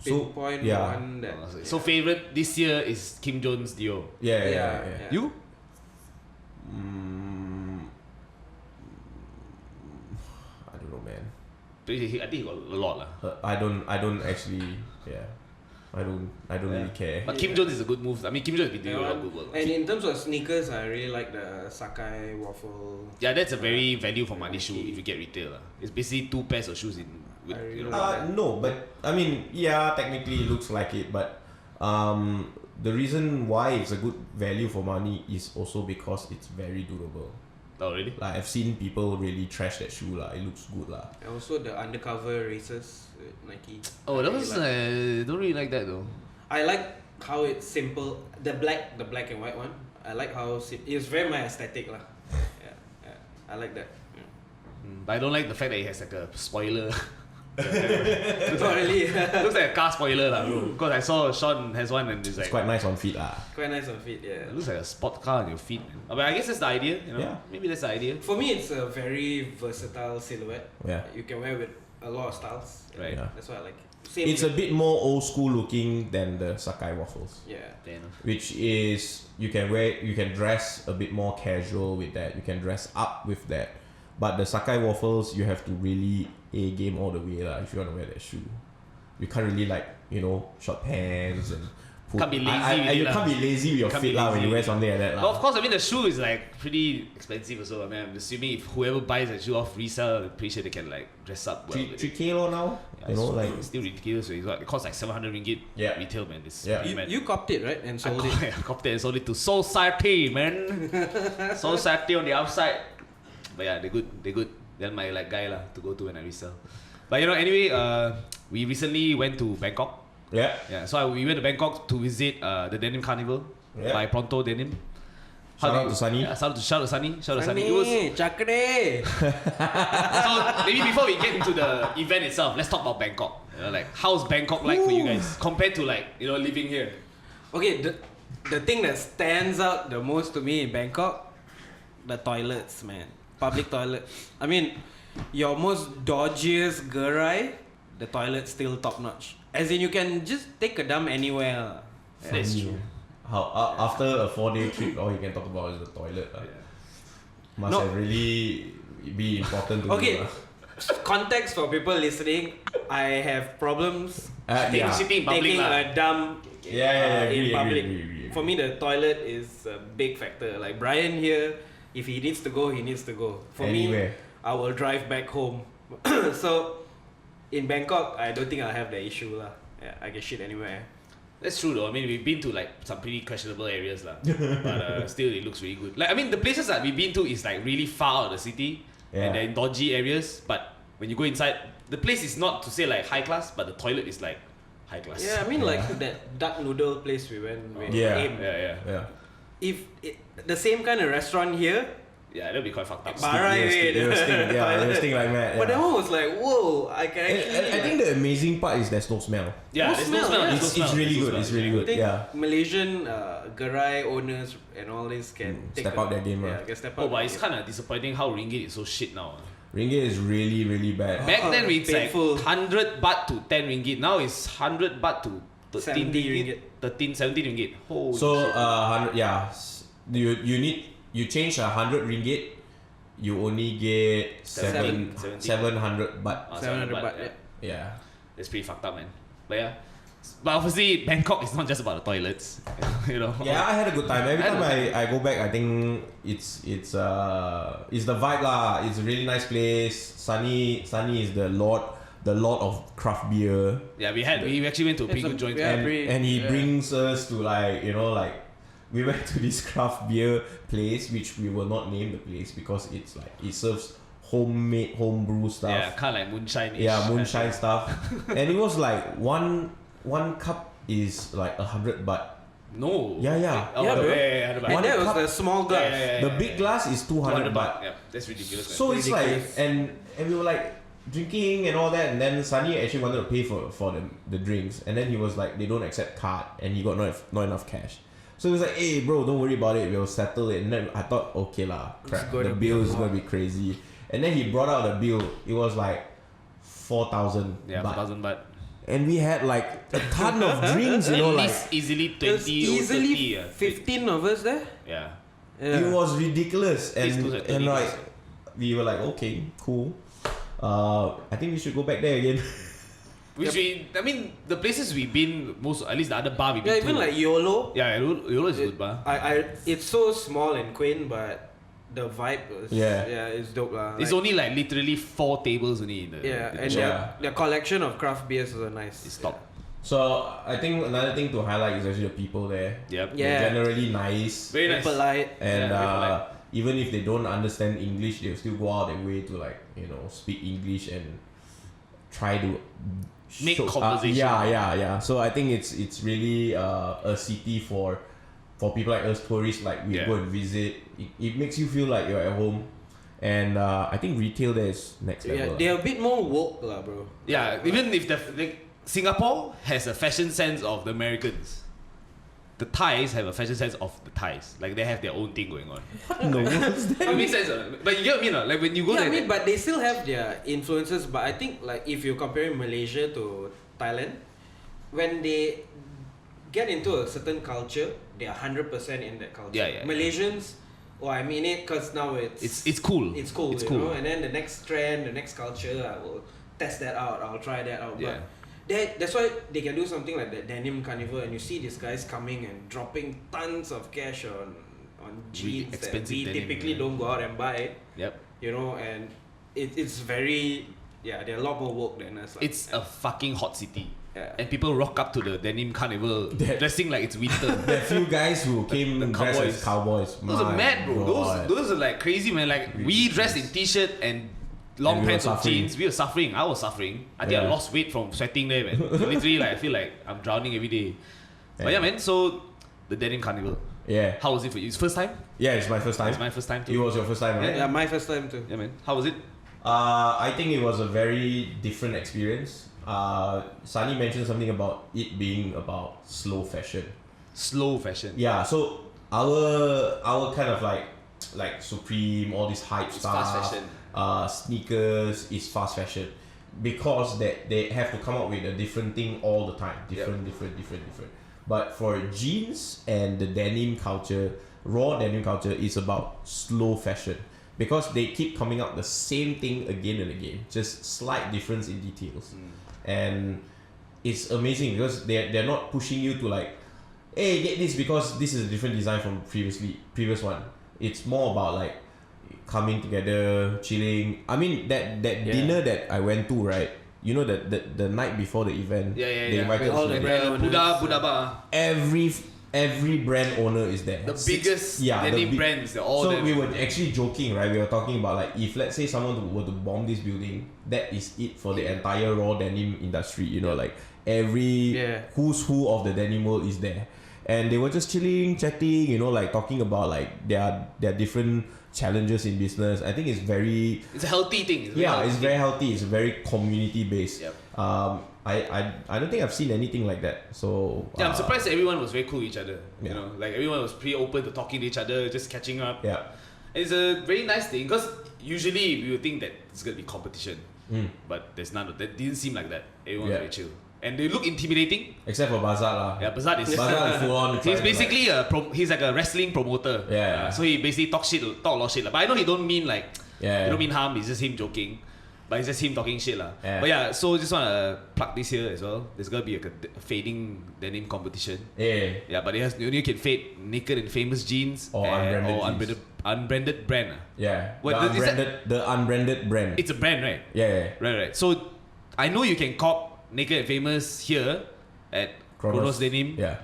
So, pinpoint yeah. one that. So favorite this year is Kim Jones Dior. yeah. Yeah. You? I don't know, man. I think he got a lot lah. I don't actually. Yeah. I don't really care. But Kim Jones is a good move. I mean, Kim Jones has been doing a lot of good work. And in terms of sneakers, I really like the Sakai waffle. Yeah, that's a very value for money shoe if you get retail lah. It's basically 2 pairs of shoes in. With, I really you know, like No, but I mean, yeah, technically it looks like it, but the reason why it's a good value for money is also because it's very durable. Oh really? Like I've seen people really trash that shoe lah. It looks good lah. And also the undercover races with Nike. Oh, that I was really like. don't really like that though. I like how it's simple. The black and white one. I like how it's very my aesthetic lah. Yeah, I like that. Yeah. But I don't like the fact that it has like a spoiler. Not really. Looks like a car spoiler lah, bro. Because I saw Sean has one and it's like It's quite nice on feet lah. Quite nice on feet. Yeah. it looks like a sport car on your feet. But I guess that's the idea, you know. Yeah. Maybe that's the idea. For me, it's a very versatile silhouette. Yeah. You can wear with a lot of styles. Right. Yeah. That's why I like it. Same. It's a bit more old school looking than the Sakai waffles. Yeah. Fair enough. Which is you can dress a bit more casual with that. You can dress up with that. But the Sakai waffles, you have to really A game all the way lah if you want to wear that shoe. You can't really short pants and Can't be lazy with it you lah. can't be lazy with your Can't be feet lah when lazy you wear with it. something like that But of lah. course, I mean the shoe is like pretty expensive also. I mean, I'm assuming if whoever buys that shoe off resale, I'm pretty sure they can like dress up well. with it. 3K lor now. Yeah, You know, it's like still ridiculous. It costs like 700 ringgit Yeah. retail, man. It's Yeah. pretty mad. You copped it, right? And sold it. I copped it and sold it to Society, man. Society on the outside. But yeah, they're good. They're my like guy lah to go to when I resell. But anyway, we recently went to Bangkok. yeah. Yeah, so we went to Bangkok to visit the Denim Carnival Yeah. by Pronto Denim. Shout out to Sunny. Yeah, shout out to Sunny. It was Chakre. so maybe before we get into the event itself, let's talk about Bangkok. Like how's Bangkok like for you guys compared to like living here? Okay, the thing that stands out the most to me in Bangkok, the toilets, man. Public toilet. I mean, your most dodgiest gerai, the toilet's still top notch. As in, you can just take a dump anywhere. That's true. How after a 4-day trip, all you can talk about is the toilet. Must No. have really be important to Okay, you. context for people listening, I have problems Yeah. Sitting in public taking lah. a dump Yeah, in agree, public. agree. For me, the toilet is a big factor. Like Brian here, if he needs to go, he needs to go. For Anywhere. me, I will drive back home. So, in Bangkok, I don't think I'll have that issue lah. Yeah, I can shit anywhere. That's true though. I mean, we've been to like some pretty questionable areas lah, but still it looks really good. Like I mean, the places that we've been to is like really far out of the city and they're in dodgy areas. But when you go inside, the place is not to say like high class, but the toilet is like high class. Yeah, I mean like that duck noodle place we went with Yeah. Aim. yeah. Yeah. If the same kind of restaurant here, Yeah, that'll be quite fucked up. Barai, It will sting, yeah, it will sting like mad. But that Yeah. one was like, whoa, I can actually. I think the amazing part is there's no smell. Yeah, No there's smell, no smell. yeah. there's no It's smell, really there's no good. smell. It's really good. I think Yeah. Malaysian gerai owners and all this can take step out their game, Yeah, right? can step Oh, out. but it's kind of disappointing how ringgit is so shit now. Ringgit is really, really bad. Back then it's painful. like 100 baht to 10 ringgit. Now it's 100 baht to 13 70 ringgit. 17 ringgit. Holy So shit. 100, yeah, you change 100 ringgit, you only get 70. 700 baht. 700 baht, yeah. Yeah. It's pretty fucked up, man. But yeah. But obviously, Bangkok is not just about the toilets. You know? Yeah, I had a good time. Every I had time a I go back, I think it's the vibe lah. It's a really nice place. Sunny is the lord of craft beer. Yeah, we actually went to a pretty It's good joint. yeah, And, pretty- and he yeah. brings us to like we went to this craft beer place which we will not name the place because it's like it serves homemade homebrew stuff. Yeah, kind of like moonshine. Yeah, moonshine stuff. And it was like one cup is like 100 baht. No. Yeah. Oh, Yeah, bro. yeah, And One that was cup- the small glass. The big glass is 200 baht. Yeah, that's ridiculous. Man. So it's Ridiculous. like and we were like drinking and all that, and then Sunny actually wanted to pay for the drinks, and then he was like they don't accept card, and he got not enough cash. So he was like, hey bro, don't worry about it, we'll settle it. And then I thought, okay lah, crap, gonna the be bill a is lot. gonna be crazy. And then he brought out the bill. It was like 4,000 Yeah, baht. 4,000 baht. And we had like a ton of drinks, you know, At like least easily 20 There was easily 30. Yeah. 15 of us there. Yeah. Yeah. it was ridiculous. These And two are 30 and like guys. we were like, okay, cool. I think we should go back there again. Which I mean, the places we've been, at least the other bar we've been Yeah, to. even like YOLO. Yeah, YOLO is a good bar. It's so small and quaint, but the vibe is it's dope lah. It's only like literally 4 tables only in the yeah, the and shop. their collection of craft beers is nice. It's top. So I think another thing to highlight is actually the people there. Yep. Yeah. They're generally nice. Very nice. Polite. And Yeah, very polite. even if they don't understand English, they'll still go out their way to like, you know, speak English and try to Make conversation. Yeah. So I think it's really a city for people like us tourists, like we go and visit. It makes you feel like you're at home. And I think retail there is next level. Yeah, they're a bit more woke lah, bro. Yeah, even if Singapore has a fashion sense of the Americans. The Thais have a fashion sense of the Thais. Like they have their own thing going on. No, what's that? It makes sense, but you get what I mean, like when you go Yeah, I there, mean, but they still have their influences. But I think like if you're comparing Malaysia to Thailand, when they get into a certain culture, they are 100% in that culture. Yeah. Malaysians, well, I mean it because now it's cool. It's cool, It's you cool. know. And then the next trend, the next culture, I will test that out. I'll try that out. Yeah. But that's why they can do something like the Denim Carnival, and you see these guys coming and dropping tons of cash on jeans that expensive we denim, typically yeah. don't go out and buy. Yep. You know, and it's very they're a lot more woke than us. Like, It's a fucking hot city. Yeah. And people rock up to the Denim Carnival dressing like it's winter. There are few guys who came the dressed as cowboys. Those are My mad, bro. God. Those are like crazy, man. Like we dressed in t-shirt and long And we pants were or suffering. jeans. We were suffering. I was suffering. I think I Yeah. lost weight from sweating there, man. Literally, like I feel like I'm drowning every day. But yeah, man. So the Denim Carnival. Yeah. How was it for you? It's first time? Yeah, it's my first time. It's my first time It too. was your first time, right? yeah, my first time too. Yeah, man. How was it? I think it was a very different experience. Sunny mentioned something about it being about slow fashion. Slow fashion. Yeah, so our kind of like Supreme, all this hype It's stuff. fast fashion. Sneakers is fast fashion because they have to come up with a different thing all the time. Different. But for jeans and the denim culture, raw denim culture is about slow fashion. Because they keep coming up the same thing again and again, just slight difference in details, and it's amazing because they're not pushing you to like, hey, get this because this is a different design from previous one. It's more about like coming together, chilling. I mean that dinner that I went to, right? You know the night before the event, they invited With all us the to brand owners. Buddha Bar. every brand owner is there. The biggest denim brands, they're all so there. we were actually joking, right? We were talking about like if let's say someone were to bomb this building, that is it for the entire raw denim industry. You know, like every who's who of the denim world is there. and they were just chilling, chatting, you know, like talking about like their different challenges in business. I think it's very It's a healthy thing. it's very healthy. It's very community based. Yep. I don't think I've seen anything like that. So Yeah, I'm surprised everyone was very cool with each other. Yeah. You know, like everyone was pretty open to talking to each other, just catching up. Yeah. It's a very nice thing because usually we would think that it's gonna be competition, but there's none of that. Didn't seem like that. Everyone was very chill, and they look intimidating. Except for Bazat lah. Yeah, Bazat is full on. he's basically he's like a wrestling promoter. Yeah. So he basically talk a lot of shit. But I know he don't mean like Yeah. he don't mean harm. It's just him joking. But it's just him talking shit lah. Yeah. But yeah, so just wanna plug this here as well. There's gonna be a fading denim competition. Yeah. Yeah, but you only can fade naked and famous jeans Or unbranded jeans. unbranded brand. Yeah. What, The unbranded brand. It's a brand, right? Yeah. Right. So I know you can cop naked and famous here at Chronos Denim. Yeah.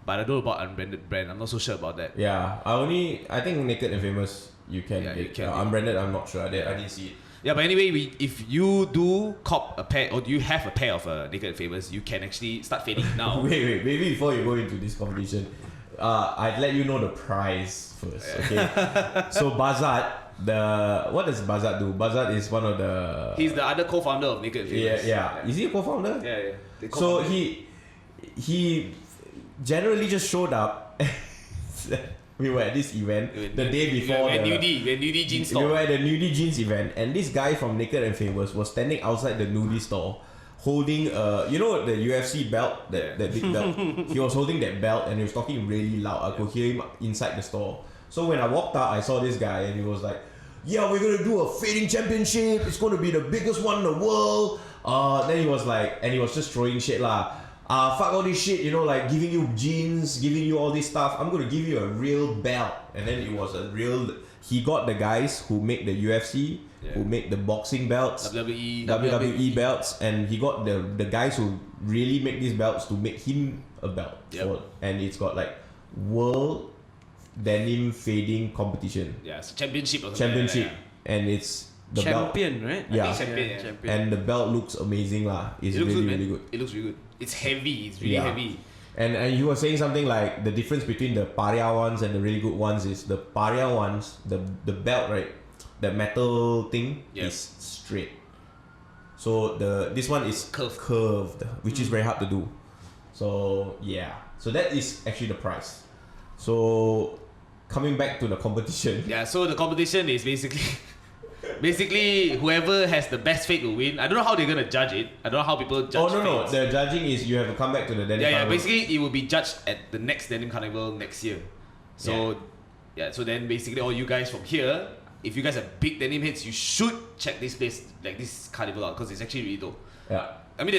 But I don't know about unbranded brand. I'm not so sure about that. Yeah. I think Naked and Famous you can Yeah, get. you can, Unbranded I'm not sure. I didn't see it. Yeah, but anyway, if you do cop a pair or you have a pair of Naked and Famous, you can actually start fading now. Wait. Maybe before you go into this competition, I'd let you know the prize first. Okay. So Bazat, what does Bazat do? Bazat is one of the. He's the other co-founder of Naked and Famous. Yeah. Is he a co-founder? Yeah. So he generally just showed up. We were at this event the day before when Nudie Jeans store. We were at the Nudie Jeans event, and this guy from Naked and Famous was standing outside the Nudie store, holding you know the UFC belt, that big belt. He was holding that belt and he was talking really loud. I could hear him inside the store. So when I walked out, I saw this guy and he was like, "Yeah, we're gonna do a fading championship. It's gonna be the biggest one in the world." Then he was like, and he was just throwing shit lah. Fuck all this shit, you know, like giving you jeans, giving you all this stuff. I'm gonna give you a real belt. And then it was a real. He got the guys who make the UFC, who make the boxing belts, WWE belts, and he got the guys who really make these belts to make him a belt. Yep. And it's got like World Denim Fading Competition. Yeah, it's a championship or something. Championship, and it's the champion, belt. right? Yeah. I think champion. Champion. And the belt looks amazing lah. It's It looks really good, man. really good. It looks really good. It's heavy. It's really heavy. And you were saying something like the difference between the paria ones and the really good ones is the paria ones, the belt, right? The metal thing is straight. So this one is curved, which is very hard to do. So yeah. So that is actually the price. So coming back to the competition. Yeah, so the competition is basically whoever has the best fade will win. I don't know how they're gonna judge it. I don't know how people judge No. fades. The judging is you have to come back to the Denim Carnival. Basically it will be judged at the next Denim Carnival next year. So so then basically all you guys from here, if you guys are big denim heads, you should check this place, like this carnival out, because it's actually really dope. Yeah. I mean,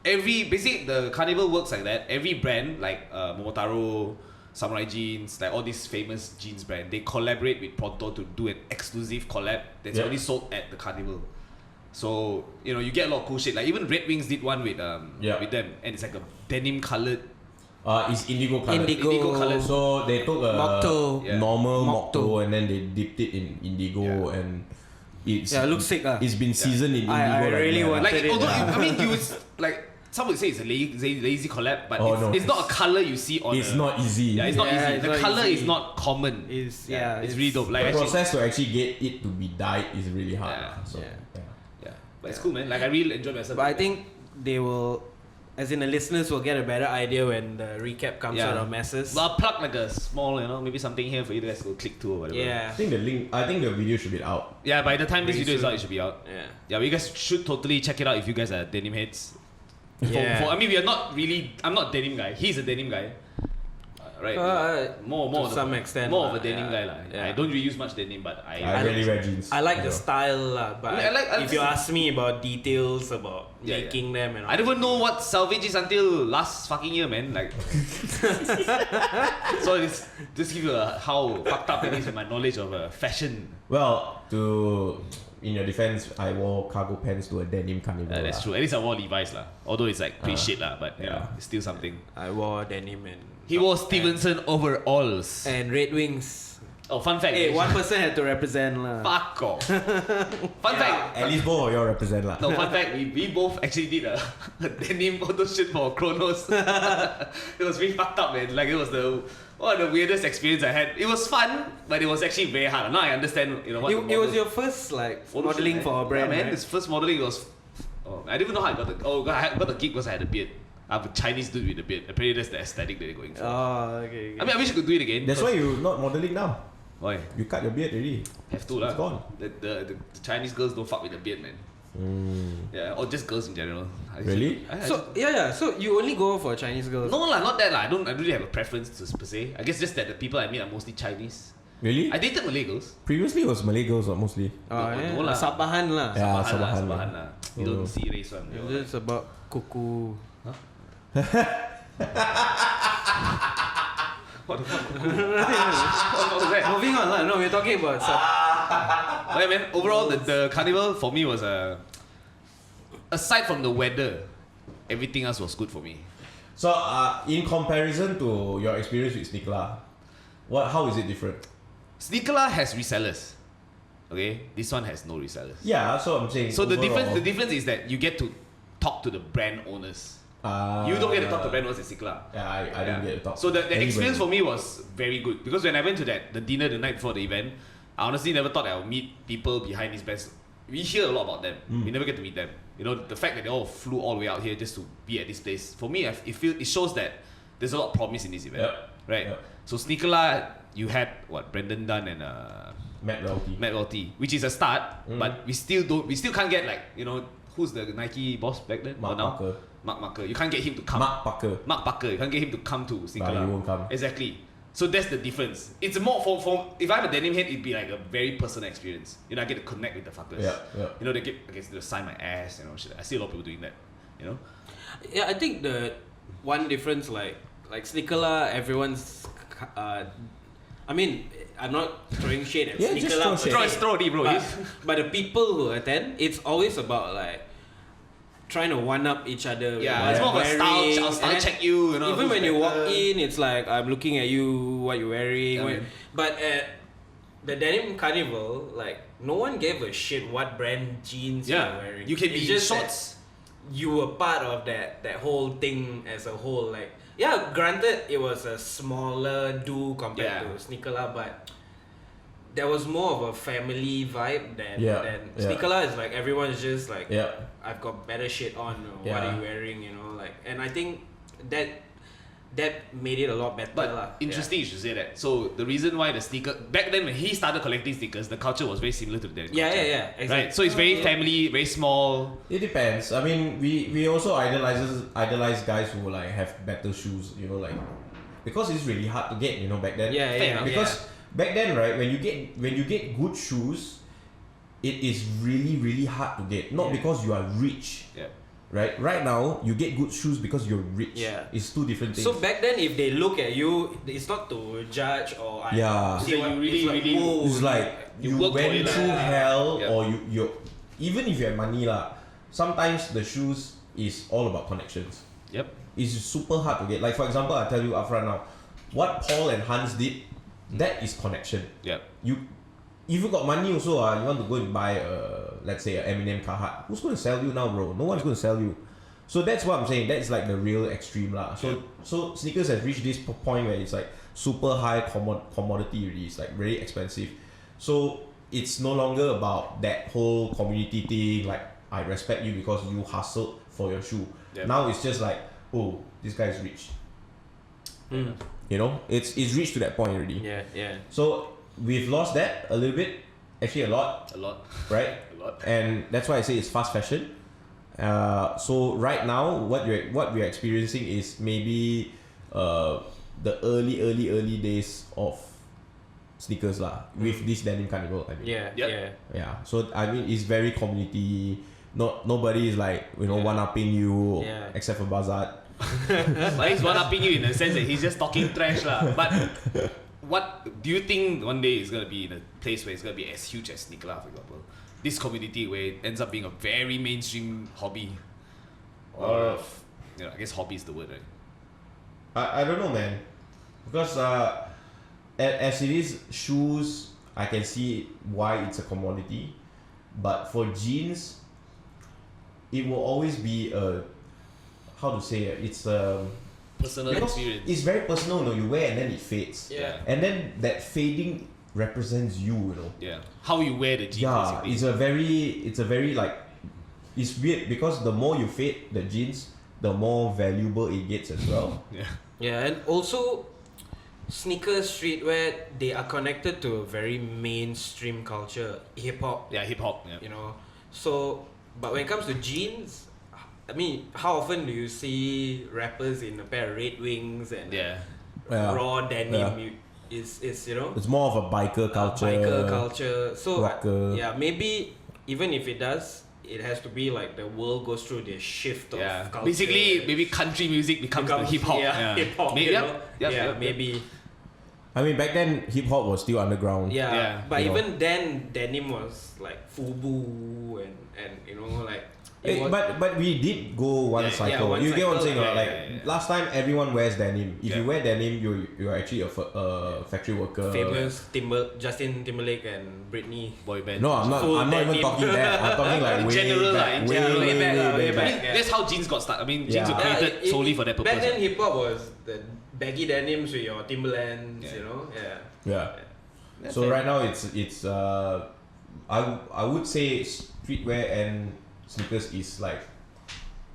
basically the carnival works like that. Every brand, like Momotaro, Samurai Jeans, like all these famous jeans brand, they collaborate with Pronto to do an exclusive collab that's only sold at the carnival. So you get a lot of cool shit. Like even Red Wings did one with them, and it's like a denim colored. It's indigo colored. Indigo colored. So they took a Mocto. normal Mocto and then they dipped it in indigo and it looks sick. It's been seasoned in indigo. I really want Like, it. although I mean, you would, like some would say it's a lazy collab, but no. it's not a color you see on. It's not easy. Yeah, it's not Yeah, easy. it's The not color easy. is not common. It's it's really dope. Like the actually, process to actually get it to be dyed is really hard. Yeah. So, yeah, but it's cool, man. Like I really enjoy myself. But I think they will, as in the listeners will get a better idea when the recap comes out of masses. Well, I'll plug like a small, maybe something here for you guys to go click to or whatever. Yeah. I think the video should be out. Yeah, by the time this Pretty video is soon. out, it should be out. Yeah. Yeah, but you guys should totally check it out if you guys are denim heads. Yeah. I mean, we are not really. I'm not a denim guy. He's a denim guy. Right. More to of some extent. More of a denim guy lah. Yeah. I don't really use much denim, but I really wear jeans. I like the Yeah. style, but I like- if you ask me about details about making them and all I don't even know what salvage is until last fucking year, man. Like, so it's just give you how fucked up it is with my knowledge of fashion. Well, in your defense, I wore cargo pants to a denim carnival. That's true. At least I wore Levi's lah. Although it's like pretty shit lah, but it's still something. I wore denim and He wore Stevenson overalls. and Red Wings. Oh, fun fact. Hey, one person had to represent lah. Fuck off. Fun fact. At least both of you represent lah. No, fun fact, we both actually did a denim photo shoot for Chronos. It was really fucked up, man. Like, it was one of the weirdest experience I had. It was fun, but it was actually very hard. Now I understand, you know, what It was your first like modeling shoot, for a brand, yeah, man. right? His first modeling was... Oh, I didn't even know how I got the... Oh, I got the gig because I had a beard. I'm a Chinese dude with a beard. Apparently that's the aesthetic that they're going for. Oh, okay. I mean, I wish I could do it again. That's why you're not modeling now. Why? You cut your beard already. Have to lah. It's gone. The Chinese girls don't fuck with the beard, man. Yeah, or just girls in general. Really? So you only go for Chinese girls? No lah, not that lah. I don't really have a preference per se. I guess just that the people I meet are mostly Chinese. Really? I dated Malay girls. Previously it was Malay girls mostly. No lah. Sabahan lah. Yeah, Sabahan Sabahan lah. You don't see race one. It's about kuku. What the fuck? What was that? Moving on lah. No, we're talking about Okay, man. Overall, the carnival for me was aside from the weather, everything else was good for me. So, in comparison to your experience with Sneakla, how is it different? Sneakla has resellers. Okay, this one has no resellers. Yeah, so I'm saying. So the overall- difference is that you get to talk to the brand owners. You don't get to talk to brand owners at Sneakla. Yeah, I don't get to talk. So the Anybody. experience for me was very good because when I went to the dinner the night before the event, I honestly never thought I would meet people behind these brands. We hear a lot about them. We never get to meet them. You know, the fact that they all flew all the way out here just to be at this place, for me, it shows that there's a lot of promise in this event. Yep. Right? Yep. So Sneakla, you had Brendan Dunn and Matt Welty. Matt Welty, which is a start, but we still can't get who's the Nike boss back then? Mark Parker. Mark Parker. You can't get him to come. Mark Parker. You can't get him to come to Sneakla. But he won't come. Exactly. So that's the difference. It's more for if I'm a denim head, it'd be like a very personal experience. You know, I get to connect with the fuckers. Yeah. You know, they'll sign my ass. You know, shit. I see a lot of people doing that. You know. Yeah, I think the one difference, like Sneakla, everyone's. I mean, I'm not throwing shade at Yeah, just Sneakla. throw shade. Throw it, bro. But the people who attend, it's always about like trying to one up each other. Yeah, what it's more of a you're style. wearing, I'll style and check you. You know. even who's when you walk better. in, it's like I'm looking at you, what you're wearing. Yeah, man. But at the Denim Carnival, like no one gave a shit what brand jeans you're wearing. You can It's be just that shorts. you were part of that whole thing as a whole. Like, yeah, granted it was a smaller do compared to Sneakla, but there was more of a family vibe than Sneakla is like everyone's just like I've got better shit on, or what are you wearing, you know, like, and I think that made it a lot better. But interesting you should say that. So the reason why the sneaker back then when he started collecting sneakers, the culture was very similar to the denim culture. Exactly. Right. So it's very family, very small. It depends. I mean, we also idolize guys who like have better shoes. You know, like because it's really hard to get. You know, back then. Because back then, right, when you get good shoes, it is really really hard to get. Not because you are rich. Yeah. Right now, you get good shoes because you're rich. Yeah. It's two different things. So back then, if they look at you, it's not to judge or So you really it's like you work for went it, through hell, Yeah. or you even if you have money lah. Sometimes the shoes is all about connections. Yep. It's super hard to get. Like for example, I tell you upfront now, what Paul and Hans did, that is connection. Yep. If you got money also, you want to go and buy let's say an Eminem Carhartt. Who's going to sell you now, bro? No one's going to sell you. So that's what I'm saying. That's like the real extreme lah. So sneakers have reached this point where it's like super high commodity already. It's like very expensive. So it's no longer about that whole community thing. Like I respect you because you hustled for your shoe. Yep. Now it's just like, oh, this guy is rich. You know, it's reached to that point already. Yeah. So we've lost that a little bit, actually a lot, right? A lot. And that's why I say it's fast fashion. So right now, what we're experiencing is maybe the early days of sneakers lah, with this denim carnival. I mean. Yeah. So I mean, it's very community. Nobody is like one upping you except for Bazat. But he's one upping you in the sense that he's just talking trash lah. But what do you think one day is gonna be in a place where it's gonna be as huge as Sneakla, for example? This community where it ends up being a very mainstream hobby. Or I guess hobby is the word, right? I don't know, man, because as it is shoes, I can see why it's a commodity, but for jeans, it will always be a, how to say it, it's Personal because experience. it's very personal, you wear and then it fades. Yeah. And then that fading represents you, Yeah. How you wear the jeans, Yeah, basically. it's a very like, it's weird because the more you fade the jeans, the more valuable it gets as well. Yeah. Yeah, and also sneakers, streetwear, they are connected to a very mainstream culture, hip hop. Yeah, hip hop. Yeah. You know, so but when it comes to jeans, I mean, how often do you see rappers in a pair of Red Wings and Yeah. raw denim? Yeah. Is you know It's more of a biker culture. biker culture. So rocker. yeah, maybe even if it does, it has to be like the world goes through this shift of Yeah. culture. Basically, maybe country music becomes the hip hop. Yeah, hip hop. Maybe, You yep, know? yep, yeah, yep, maybe. I mean, back then hip hop was still underground. Yeah, Yeah, but you know. even then, denim was like FUBU and you know like. it Eh, was- but we did go one Yeah, cycle. one You get what I'm cycle, saying? yeah, Like yeah. last time, everyone wears denim. If Yeah. you wear denim, you're actually a factory worker. famous Justin Timberlake and Britney. Boy band. No, Full I'm not even denim. talking that. I'm talking like In way general, back, in way, general, way, way back, way, way way back. back. I mean, Yeah. that's how jeans got started. I mean, jeans Yeah. were created solely for that purpose. Back then, hip hop was the baggy denims with your Timberlands. Yeah. You know, yeah. Yeah. That's So fair. right now it's I would say streetwear and sneakers is like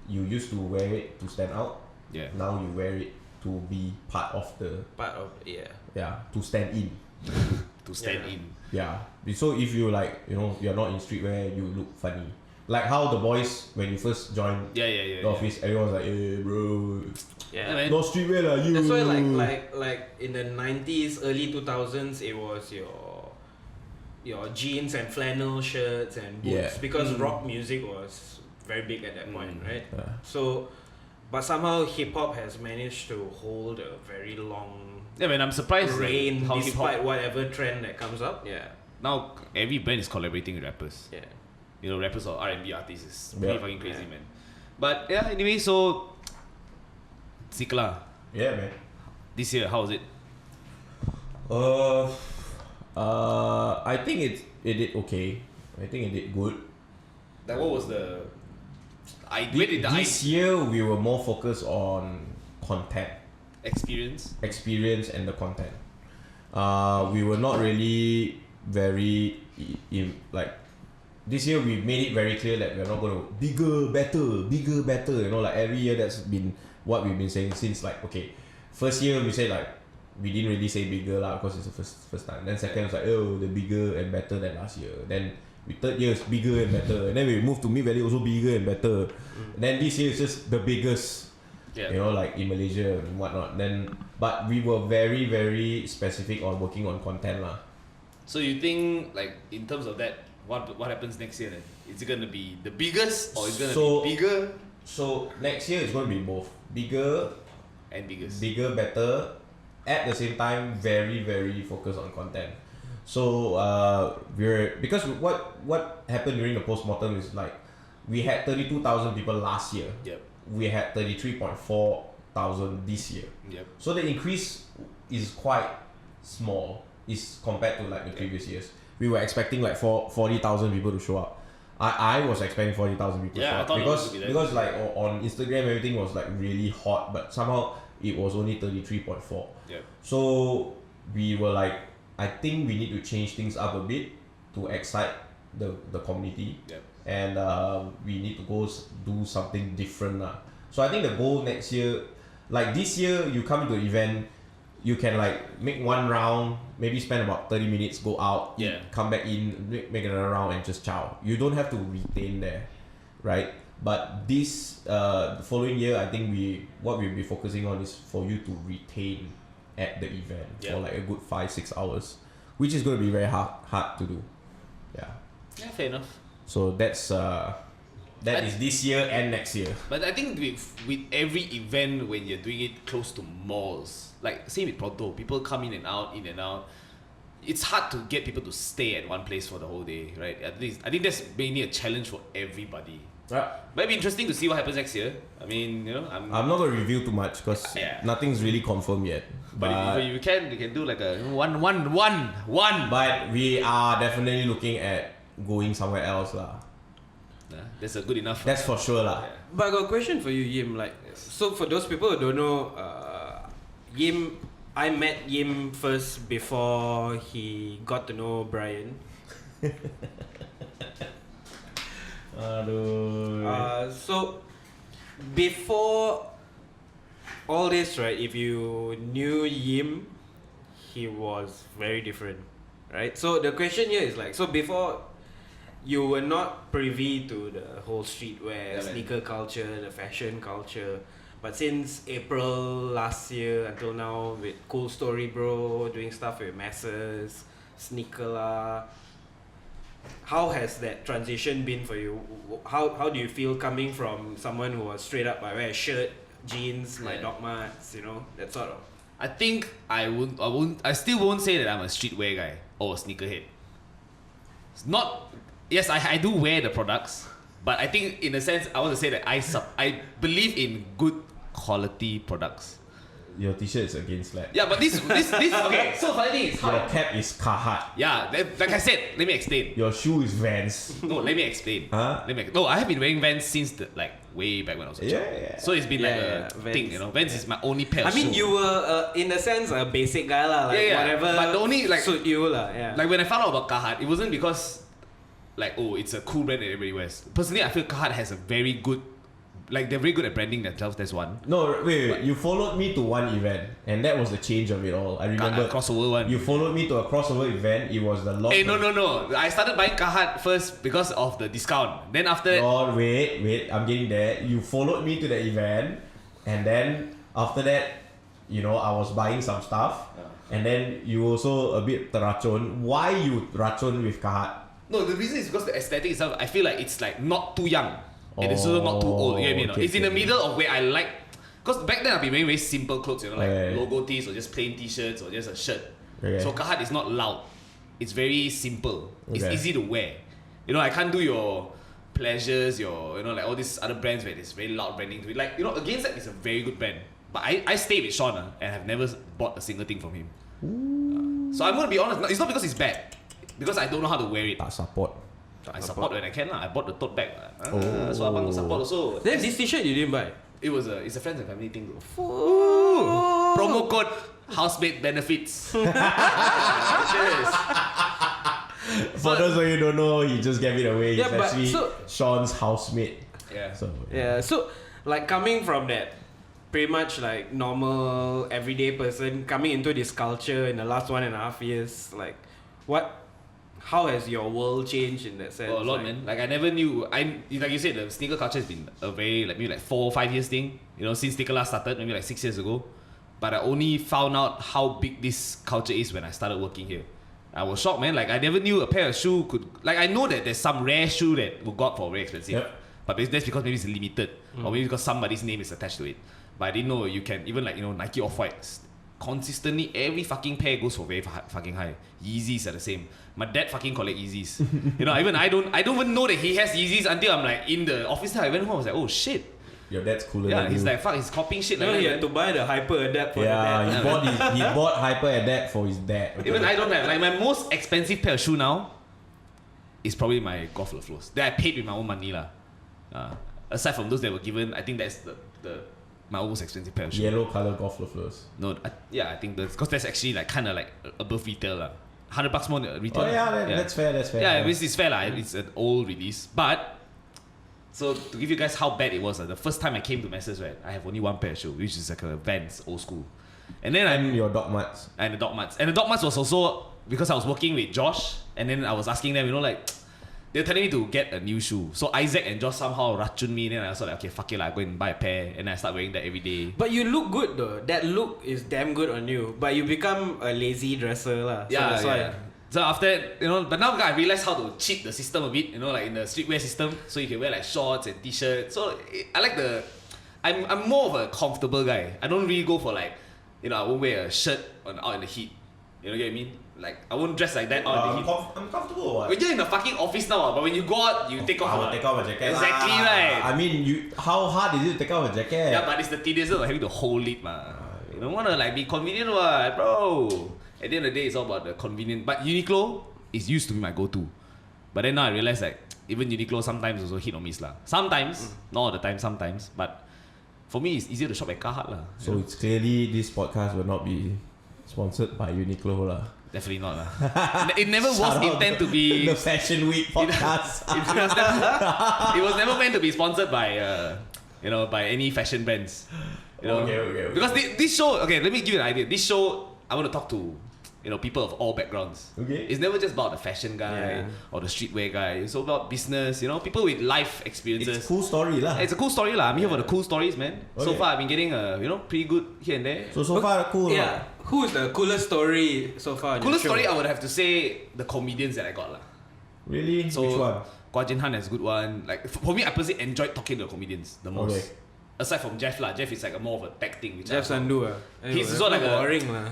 you used to wear it to stand out. Yeah. Now you wear it to be part of the Part of to stand in. To stand Yeah. in. Yeah. So if you like, you're not in streetwear, you look funny. Like how the boys when you first joined Yeah, yeah, yeah. the office, everyone's like, hey bro, yeah. Yeah, man. no streetwear lah you. That's why like in the 90s, early 2000s, it was your jeans and flannel shirts and boots Yeah. because rock music was very big at that point, right? Yeah. So, but somehow hip hop has managed to hold a very long Yeah, man, I'm surprised reign how hip despite hop. whatever trend that comes up. Yeah, Now every brand is collaborating with rappers. yeah. Rappers or R&B artists is Yeah. pretty fucking crazy, man. But yeah, anyway, so Sikla, Yeah, man. this year, how was it? I think it did okay. I think it did good. Like, what was the? Where did the This year we were more focused on content, experience? experience, and the content. We were not really very like this year. We made it very clear that we're not going to bigger, better. Like every year that's been what we've been saying since like first year we said like we didn't really say bigger lah because it's the first time. Then second was like the bigger and better than last year. Then third year is bigger and better, and then we moved to mid value also bigger and better. And then this year is just the biggest. Yeah. Like in Malaysia and whatnot. Then, but we were very, very specific on working on content lah. So you think like in terms of that, what happens next year then? Is it gonna be the biggest or is it gonna be bigger So next year is going to be both bigger, and biggest? better. At the same time, very, very focused on content. So because what happened during the postmortem is like we had 32,000 people last year. Yep. We had 33.4 thousand this year. Yep. So the increase is quite small is compared to like the previous years. We were expecting like 40,000 people to show up. I was expecting 40,000 people Yeah, I to show up thought it was to be that. because like on Instagram everything was like really hot, but somehow it was only 33.4. Yep. So we were like, I think we need to change things up a bit to excite the community. Yep. And we need to go do something different lah. So I think the goal next year, like this year, you come to the event, you can like make one round, maybe spend about 30 minutes, go out, eat, Yeah. come back in, make another round, and just chow. You don't have to retain there, right? But this the following year, I think what we'll be focusing on is for you to retain at the event Yeah. for like a good 5-6 hours, which is going to be very hard to do. Yeah. Yeah, fair enough. So that's that is this year and next year. But I think with every event when you're doing it close to malls, like say with Pronto, people come in and out. It's hard to get people to stay at one place for the whole day, right? At least I think that's mainly a challenge for everybody. Might be interesting to see what happens next year. I mean, you know, I'm not gonna review too much because nothing's really confirmed yet. But if you can do like a one. But we are definitely looking at going somewhere else lah. That's a good enough. That's for sure lah. Yeah. But I got a question for you, Yim. Like, so for those people who don't know, Yim, I met Yim first before he got to know Brian. So before all this, right? If you knew Yim, he was very different, right? So the question here is like, so before you were not privy to the whole streetwear, sneaker culture, the fashion culture, but since April last year until now, with Cool Story Bro doing stuff with Masses, Sneaker lah. How has that transition been for you? How do you feel coming from someone who was straight up, I wear a shirt, jeans, my dog mats, you know, that sort of. I think I still won't say that I'm a streetwear guy or a sneakerhead. It's not. Yes, I do wear the products, but I think in a sense I want to say that I believe in good quality products. Your t-shirt is against slack. Yeah, but this okay. So funny thing is Your cap is Carhartt. yeah, like I said, let me explain. Your shoe is Vans. No, let me explain. Huh? No, I have been wearing Vans since like way back when I was a child. Yeah. So it's been like a Vans. thing, you know. Vans is my only pair of I mean, shoes. you were in a sense a basic guy lah, like whatever. But the only like suit you lah, yeah. Like when I found out about Carhartt, it wasn't because like it's a cool brand that everybody wears. Personally, I feel Carhartt has a very good, like they're very good at branding themselves. That's one. No, wait. You followed me to one event, and that was the change of it all. I remember. A crossover one. You followed me to a crossover event. It was the lot. Hey, no. I started buying Carhartt first because of the discount. Then after that, Oh, wait. I'm getting there. You followed me to the event, and then after that, you know, I was buying some stuff, and then you also a bit teracun. Why you teracun with Carhartt? no, the reason is because the aesthetic itself. I feel like it's like not too young, and it's also not too old. You get what I mean? It's in the middle of where I like. Because back then I've been wearing very simple clothes, you know, like logo tees or just plain t-shirts or just a shirt. Okay. So Carhartt is not loud. It's very simple. It's Okay. easy to wear. You know, I can't do your Pleasures, your, you know, like all these other brands where there's very loud branding to it. Like, you know, Against that is a very good brand. But I stay with Sean and have never bought a single thing from him. So I'm gonna be honest, it's not because it's bad. Because I don't know how to wear it. Tak support. I support when I can lah. I bought the tote bag. Oh. So abang support also. Then this t-shirt you didn't buy? It's a friends and family thing though. Ooh. Promo code housemate benefits. Cheers. For those of you who don't know, he just gave it away. He's Yeah, but actually so- Sean's housemate. Yeah. So Yeah, so like coming from that pretty much like normal everyday person coming into this culture in the last 1.5 years, like how has your world changed in that sense? Oh, a lot, like, man. Like I never knew. Like you said, the sneaker culture has been a very maybe 4 or 5 years thing. You know, since sneaker last started, maybe 6 years ago. But I only found out how big this culture is when I started working here. I was shocked, man. Like I never knew a pair of shoe could. Like I know that there's some rare shoe that will go out for very expensive. Yep. But that's because maybe it's limited, or maybe because somebody's name is attached to it. But I didn't know you can even Nike Off-White. Consistently, every fucking pair goes for very fucking high. Yeezys are the same. My dad fucking collect Yeezys. You know, even I don't even know that he has Yeezys until I'm like in the office. I went home. I was like, oh shit. your dad's cooler Yeah, than he's you. like fuck. He's copying shit. no, Like you that, had to buy the Hyper Adapt for Yeah, the dad. he bought Hyper Adapt for his dad. Okay. Even I don't have. Like my most expensive pair of shoe now is probably my Golf Le Flows that I paid with my own money lah. Aside from those that were given, I think that's the my most expensive pair of shoes. Yellow color Golf Le Flows. No, I think because that's actually like kind of like above retail lah. $100 more than retail. Oh yeah, that's fair. That's fair. Yeah, it's fair lah. It's an old release, but. So to give you guys how bad it was, the first time I came to Masters, right, I have only one pair of shoes, which is like a Vans old school. And then And your dog mutts. and the dog mats. And the dog mats was also because I was working with Josh, and then I was asking them, you know, like they were telling me to get a new shoe. So Isaac and Josh somehow racun me, and then I was like, okay, fuck it, I go and buy a pair, and I start wearing that every day. But you look good though. That look is damn good on you. But you become a lazy dresser lah. So Yeah, that's yeah. why. So after that, you know, but now I realized how to cheat the system a bit, you know, like in the streetwear system, so you can wear like shorts and t-shirts. So I like I'm more of a comfortable guy. I don't really go for like, you know, I won't wear a shirt out in the heat. You know what I mean? Like, I won't dress like that. I'm comfortable. What? When you're in a fucking office now, but when you go out, you take off. I will take off a jacket. Exactly right. I mean, how hard is it to take off a jacket? Yeah, but it's the tediousness of having to hold it, You don't wanna like be convenient, what, bro? At the end of the day, it's all about the convenience. But Uniqlo is used to be my go-to. But then now I realize like even Uniqlo sometimes also hit or miss lah. Sometimes, not all the time, sometimes. But for me, it's easier to shop at Carhartt lah. So it's clearly this podcast will not be sponsored by Uniqlo lah. Definitely not lah. It never was intent to be the Fashion Week podcast. it was never meant to be sponsored by by any fashion brands. Okay. Because this show, okay, let me give you an idea. This show, I want to talk to people of all backgrounds. Okay. It's never just about the fashion guy or the streetwear guy. It's all about business, people with life experiences. It's a cool story lah. It's a cool story lah. I'm here for the cool stories, man. Okay. So far, I've been getting pretty good here and there. So far cool. Yeah. Who's the coolest story so far? Coolest story, I would have to say the comedians that I got lah. Really? So, which one? Kwa Jin Han has a good one. Like for me, I personally enjoyed talking to the comedians the most. Okay. Aside from Jeff lah. Jeff is like more of a tech thing. Which Jeff Sandu. He's sort of like boring lah.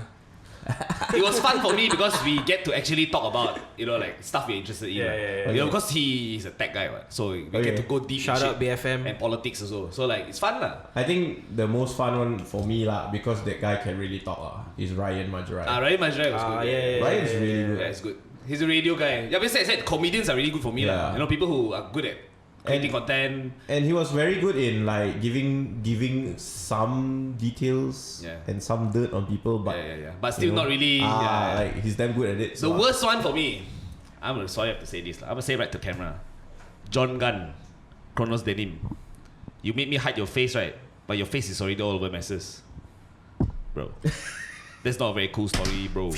It was fun for me because we get to actually talk about like stuff we're interested in. Yeah. Because he's a tech guy, right? So we get to go deep. Shout in out shit BFM. and politics also. So like it's fun lah. I think the most fun one for me lah, because that guy can really talk is Ryan Majurai. Ryan Majurai was good. Ryan's really good. Yeah, it's good. He's a radio guy. Yeah, but I said comedians are really good for me lah. People who are good at creating content. And he was very good in like giving some details and some dirt on people, but but still not really. Like he's damn good at it. The worst one for me, sorry I have to say this. I'm gonna say right to camera. John Gunn, Chronos Denim. You made me hide your face, right? But your face is already all over messes, bro. That's not a very cool story, bro.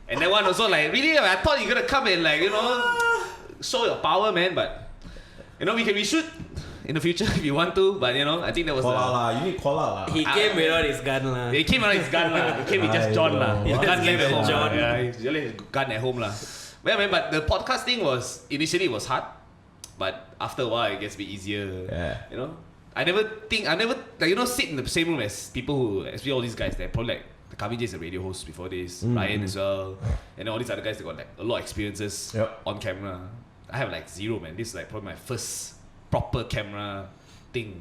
And that one also like really, I thought you're gonna come and like show your power, man. But we can reshoot in the future if you want to, but I think that was call out lah. You need call out lah. He came without his gun lah. He came without his gun lah. He came with just John lah. His gun left at home. John. Yeah, he left his gun at home lah. But the podcasting was initially hard, but after a while it gets a bit easier. Yeah. I never sit in the same room as people who, especially all these guys. They're probably like the Kavi J is a radio host before this, Ryan as well, and all these other guys that got like a lot of experiences on camera. I have like zero, man. This is like probably my first proper camera gig.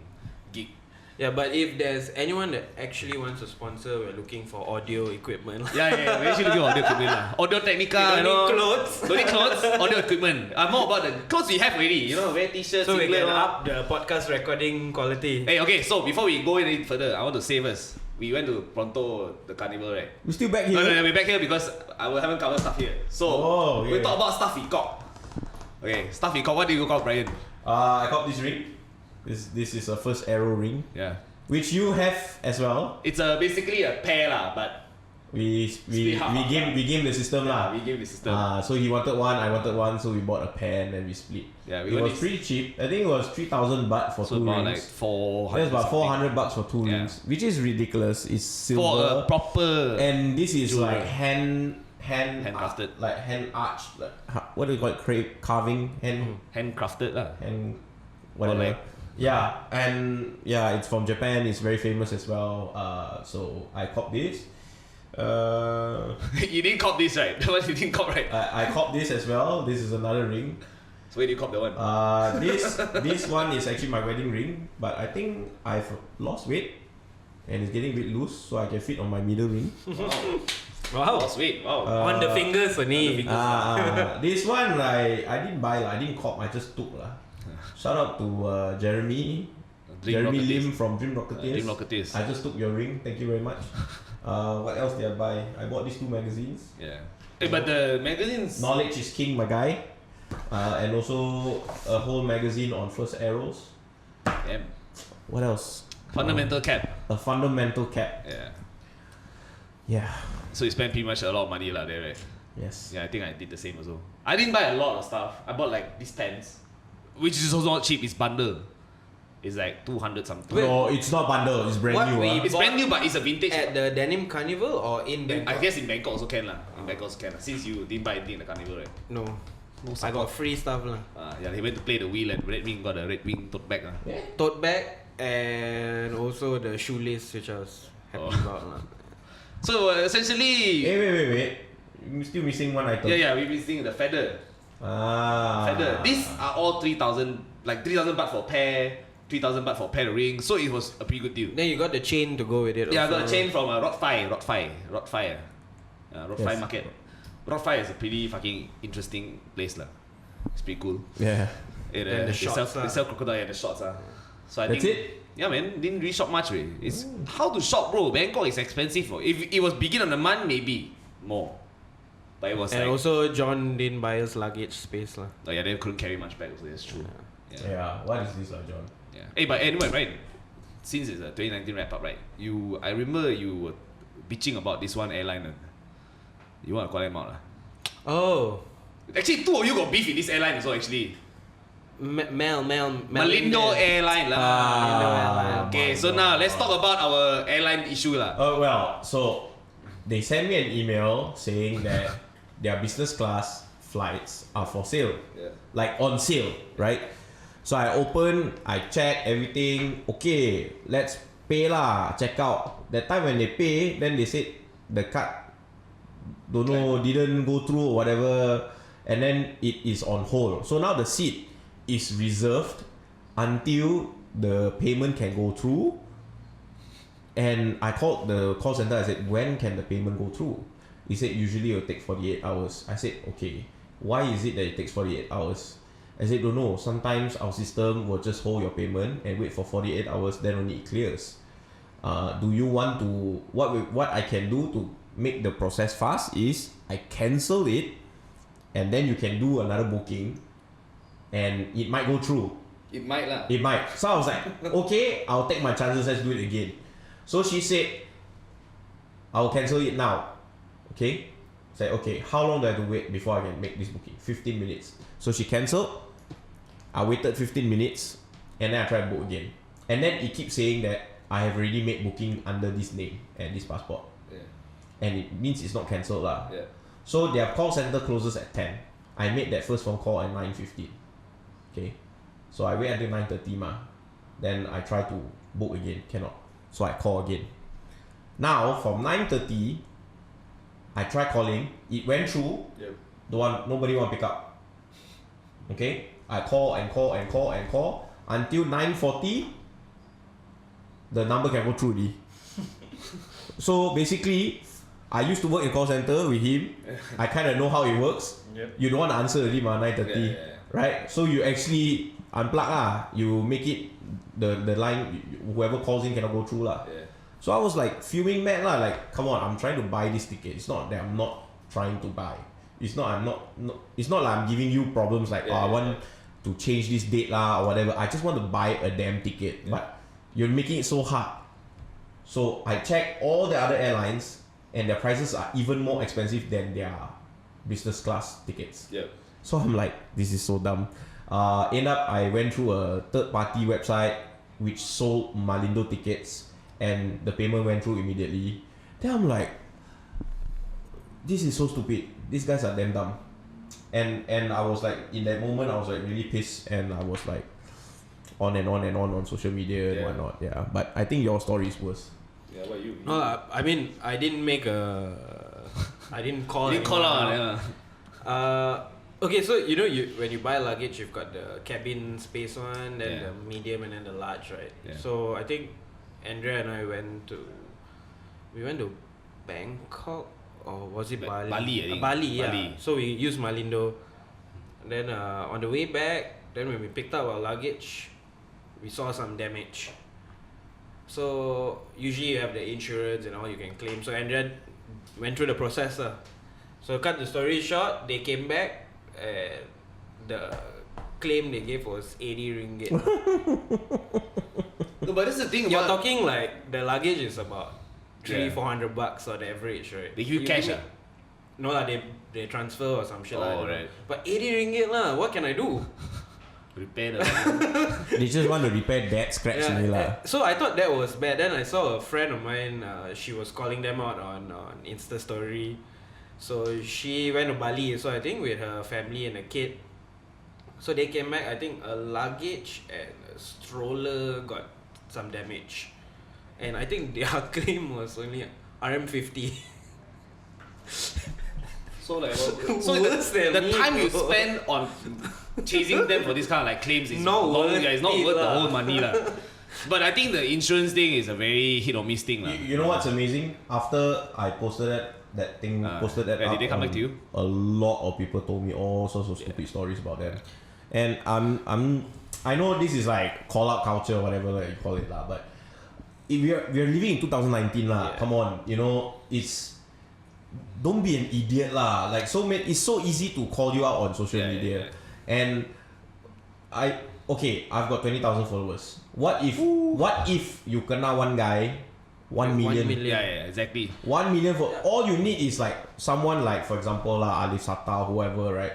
Yeah, but if there's anyone that actually wants to sponsor, we're looking for audio equipment. Yeah, we're actually looking for audio equipment lah. Audio Technica, Don't need clothes. Don't need clothes, audio equipment. More about the clothes we have already. Wear t-shirts, So we singlet, can up the podcast recording quality. Hey, okay, so before we go any further, I want to say first, we went to Pronto, the carnival, right? We're still back here. No, we're back here because I haven't covered stuff here. So, we talk about stuff we caught. Okay, stuff you caught. What did you caught, Brian? I caught this ring. This is a first arrow ring. Yeah. Which you have as well. It's basically a pair lah, but we game the system lah. We game the system. So he wanted one, I wanted one, so we bought a pair and then we split. Yeah, it was pretty cheap. I think it was 3,000 baht for two about rings. like 400. That's about 400 bucks for two rings, which is ridiculous. It's silver for a proper. and this is jewelry. like handcrafted, like hand arched, like what do you call it? Carving, handcrafted lah. and whatever. Yeah, and it's from Japan. It's very famous as well. So I copped this. You didn't cop this, right? The one you didn't cop, right? I copped this as well. This is another ring. So where do you cop the one? This one is actually my wedding ring, but I think I've lost weight and it's getting a bit loose, so I can fit on my middle ring. Wow, sweet. Wow. On the fingers only. This one I didn't buy, I didn't cop, I just took lah. Shout out to Jeremy Lim from Dream Rocketeers. I just took your ring, thank you very much. What else did I buy? I bought these two magazines. Yeah. Hey, but the magazines. Knowledge is King, my guy. And also a whole magazine on first arrows. Yeah. What else? Fundamental cap. A fundamental cap. Yeah. So you spent pretty much a lot of money lah there, right? Yes. Yeah, I think I did the same also. I didn't buy a lot of stuff. I bought like these pants, which is also not cheap. It's bundle. It's like 200 something. No, it's not bundle. It's brand new. It's brand new, but it's a vintage. At the Denim Carnival or in Bangkok? I guess in Bangkok also can lah. In Bangkok also can lah. Since you didn't buy anything in the carnival, right? No. I got free stuff lah. Yeah, he went to play the wheel and Red Wing got a Red Wing tote bag. Yeah. Tote bag and also the shoelace, which I was happy about lah. So essentially, Wait. You're still missing one item. yeah, we're missing the feather. Feather. These are all 3,000, like 3,000 baht for pair, 3,000 baht for pair of rings. So it was a pretty good deal. Then you got the chain to go with it. Yeah, I also. got a chain from Rod Fi Market. Rod Fi is a pretty fucking interesting place lah. It's pretty cool. Yeah. It, And the they shots sell crocodile and the shots. So I That's think, it? yeah man, didn't really shop much really. It's how to shop, bro. Bangkok is expensive. Bro. If it was beginning of the month, maybe more. But it was And like, also John didn't buy us luggage space lah. oh yeah, they couldn't carry much back. So that's true. Yeah. What is this, John? Yeah. Hey, but anyway, right? Since it's a 2019 wrap up, right? I remember you were bitching about this one airline. You want to call them out, lah? Oh. Actually, two of you got beef with this airline as well. Actually, Malindo Airline, lah. Malindo Airline. Okay, so now let's talk about our airline issue, lah. Well, so they sent me an email saying that their business class flights are for sale, like on sale, right? So I open, I check everything. Okay, let's pay lah. Check out. That time when they pay, then they said the card didn't go through or whatever, and then it is on hold. So now the seat is reserved until the payment can go through. And I called the call center. I said, when can the payment go through? He said usually it will take 48 hours. I said, okay, why is it that it takes 48 hours? I said, don't know. Sometimes our system will just hold your payment and wait for 48 hours, then only it clears. Do you want to, what I can do to make the process fast is I cancel it, and then you can do another booking, and it might go through. It might, lah. It might. So I was like, okay, I'll take my chances, let's do it again. So she said, I'll cancel it now. Okay? I said, okay, how long do I have to wait before I can make this booking? 15 minutes. So she cancelled. I waited 15 minutes, and then I tried to book again. And then it keeps saying that I have already made booking under this name and this passport. Yeah. And it means it's not cancelled lah. Yeah. So their call center closes at 10. I made that first phone call at 9:15. Okay. So I wait until 9:30 ma. Then I try to book again. Cannot. So I call again. Now from 9:30, I try calling. It went through. Yep. Nobody want to pick up. Okay. I call until 9:40. The number can go through already. So basically, I used to work in call center with him. I kind of know how it works. Yep. You don't want to answer already, 9:30, Yeah. right? So you actually unplug lah. You make it the line. Whoever calls in cannot go through lah. Yeah. So I was like fuming mad lah. Like, come on, I'm trying to buy this ticket. It's not that I'm not trying to buy. It's not it's not like I'm giving you problems like I want to change this date lah or whatever. I just want to buy a damn ticket, but you're making it so hard. So I checked all the other airlines, and their prices are even more expensive than their business class tickets. Yep. So I'm like, this is so dumb. End up I went through a third party website which sold Malindo tickets, and the payment went through immediately. Then I'm like, this is so stupid. These guys are damn dumb. And I was like, in that moment I was like really pissed, and I was like on social media and whatnot. Yeah. But I think your story is worse. Yeah, what you? No, I mean, I didn't make a. I didn't call. You didn't call out, yeah. Okay, so you know, when you buy luggage, you've got the cabin space one, then the medium, and then the large, right? Yeah. So I think Andrea and I went to Bangkok, or was it Bali? Bali, I think. Bali, yeah. Bali. So we used Malindo. Then on the way back, then when we picked up our luggage, we saw some damage. So usually you have the insurance and all you can claim. So Andrea went through the process. So cut the story short, they came back and the claim they gave was 80 ringgit. No, but that's the thing You're about. talking like the luggage is about Yeah. $300-400 on average, right? They give you cash, give me- No lah, they transfer or some shit lah. I Oh, don't know. right. But 80 ringgit lah, what can I do? Repair the. They just want to repair that scratch only lah. So I thought that was bad. Then I saw a friend of mine, she was calling them out on Insta story. So she went to Bali, so I think with her family and a kid. So they came back, I think a luggage and a stroller got some damage. And I think their claim was only RM50. So like, so Worse than the me, time you bro. spend on chasing them for this kind of like claims is Not worth it's not it worth the lah. whole money lah. But I think the insurance thing is a very hit or miss thing lah. You know what's amazing? After I posted that thing, posted that did up, they come back to you? A lot of people told me all sorts of stupid stories about them, and I know this is like call out culture, whatever like you call it lah. But if we're living in 2019 lah, come on, you know don't be an idiot lah. Like it's so easy to call you out on social media, and I've got 20,000 followers. What if you kena one guy, 1 million? Yeah, exactly. 1 million for all you need is like someone like, for example Alif Sata, whoever, right?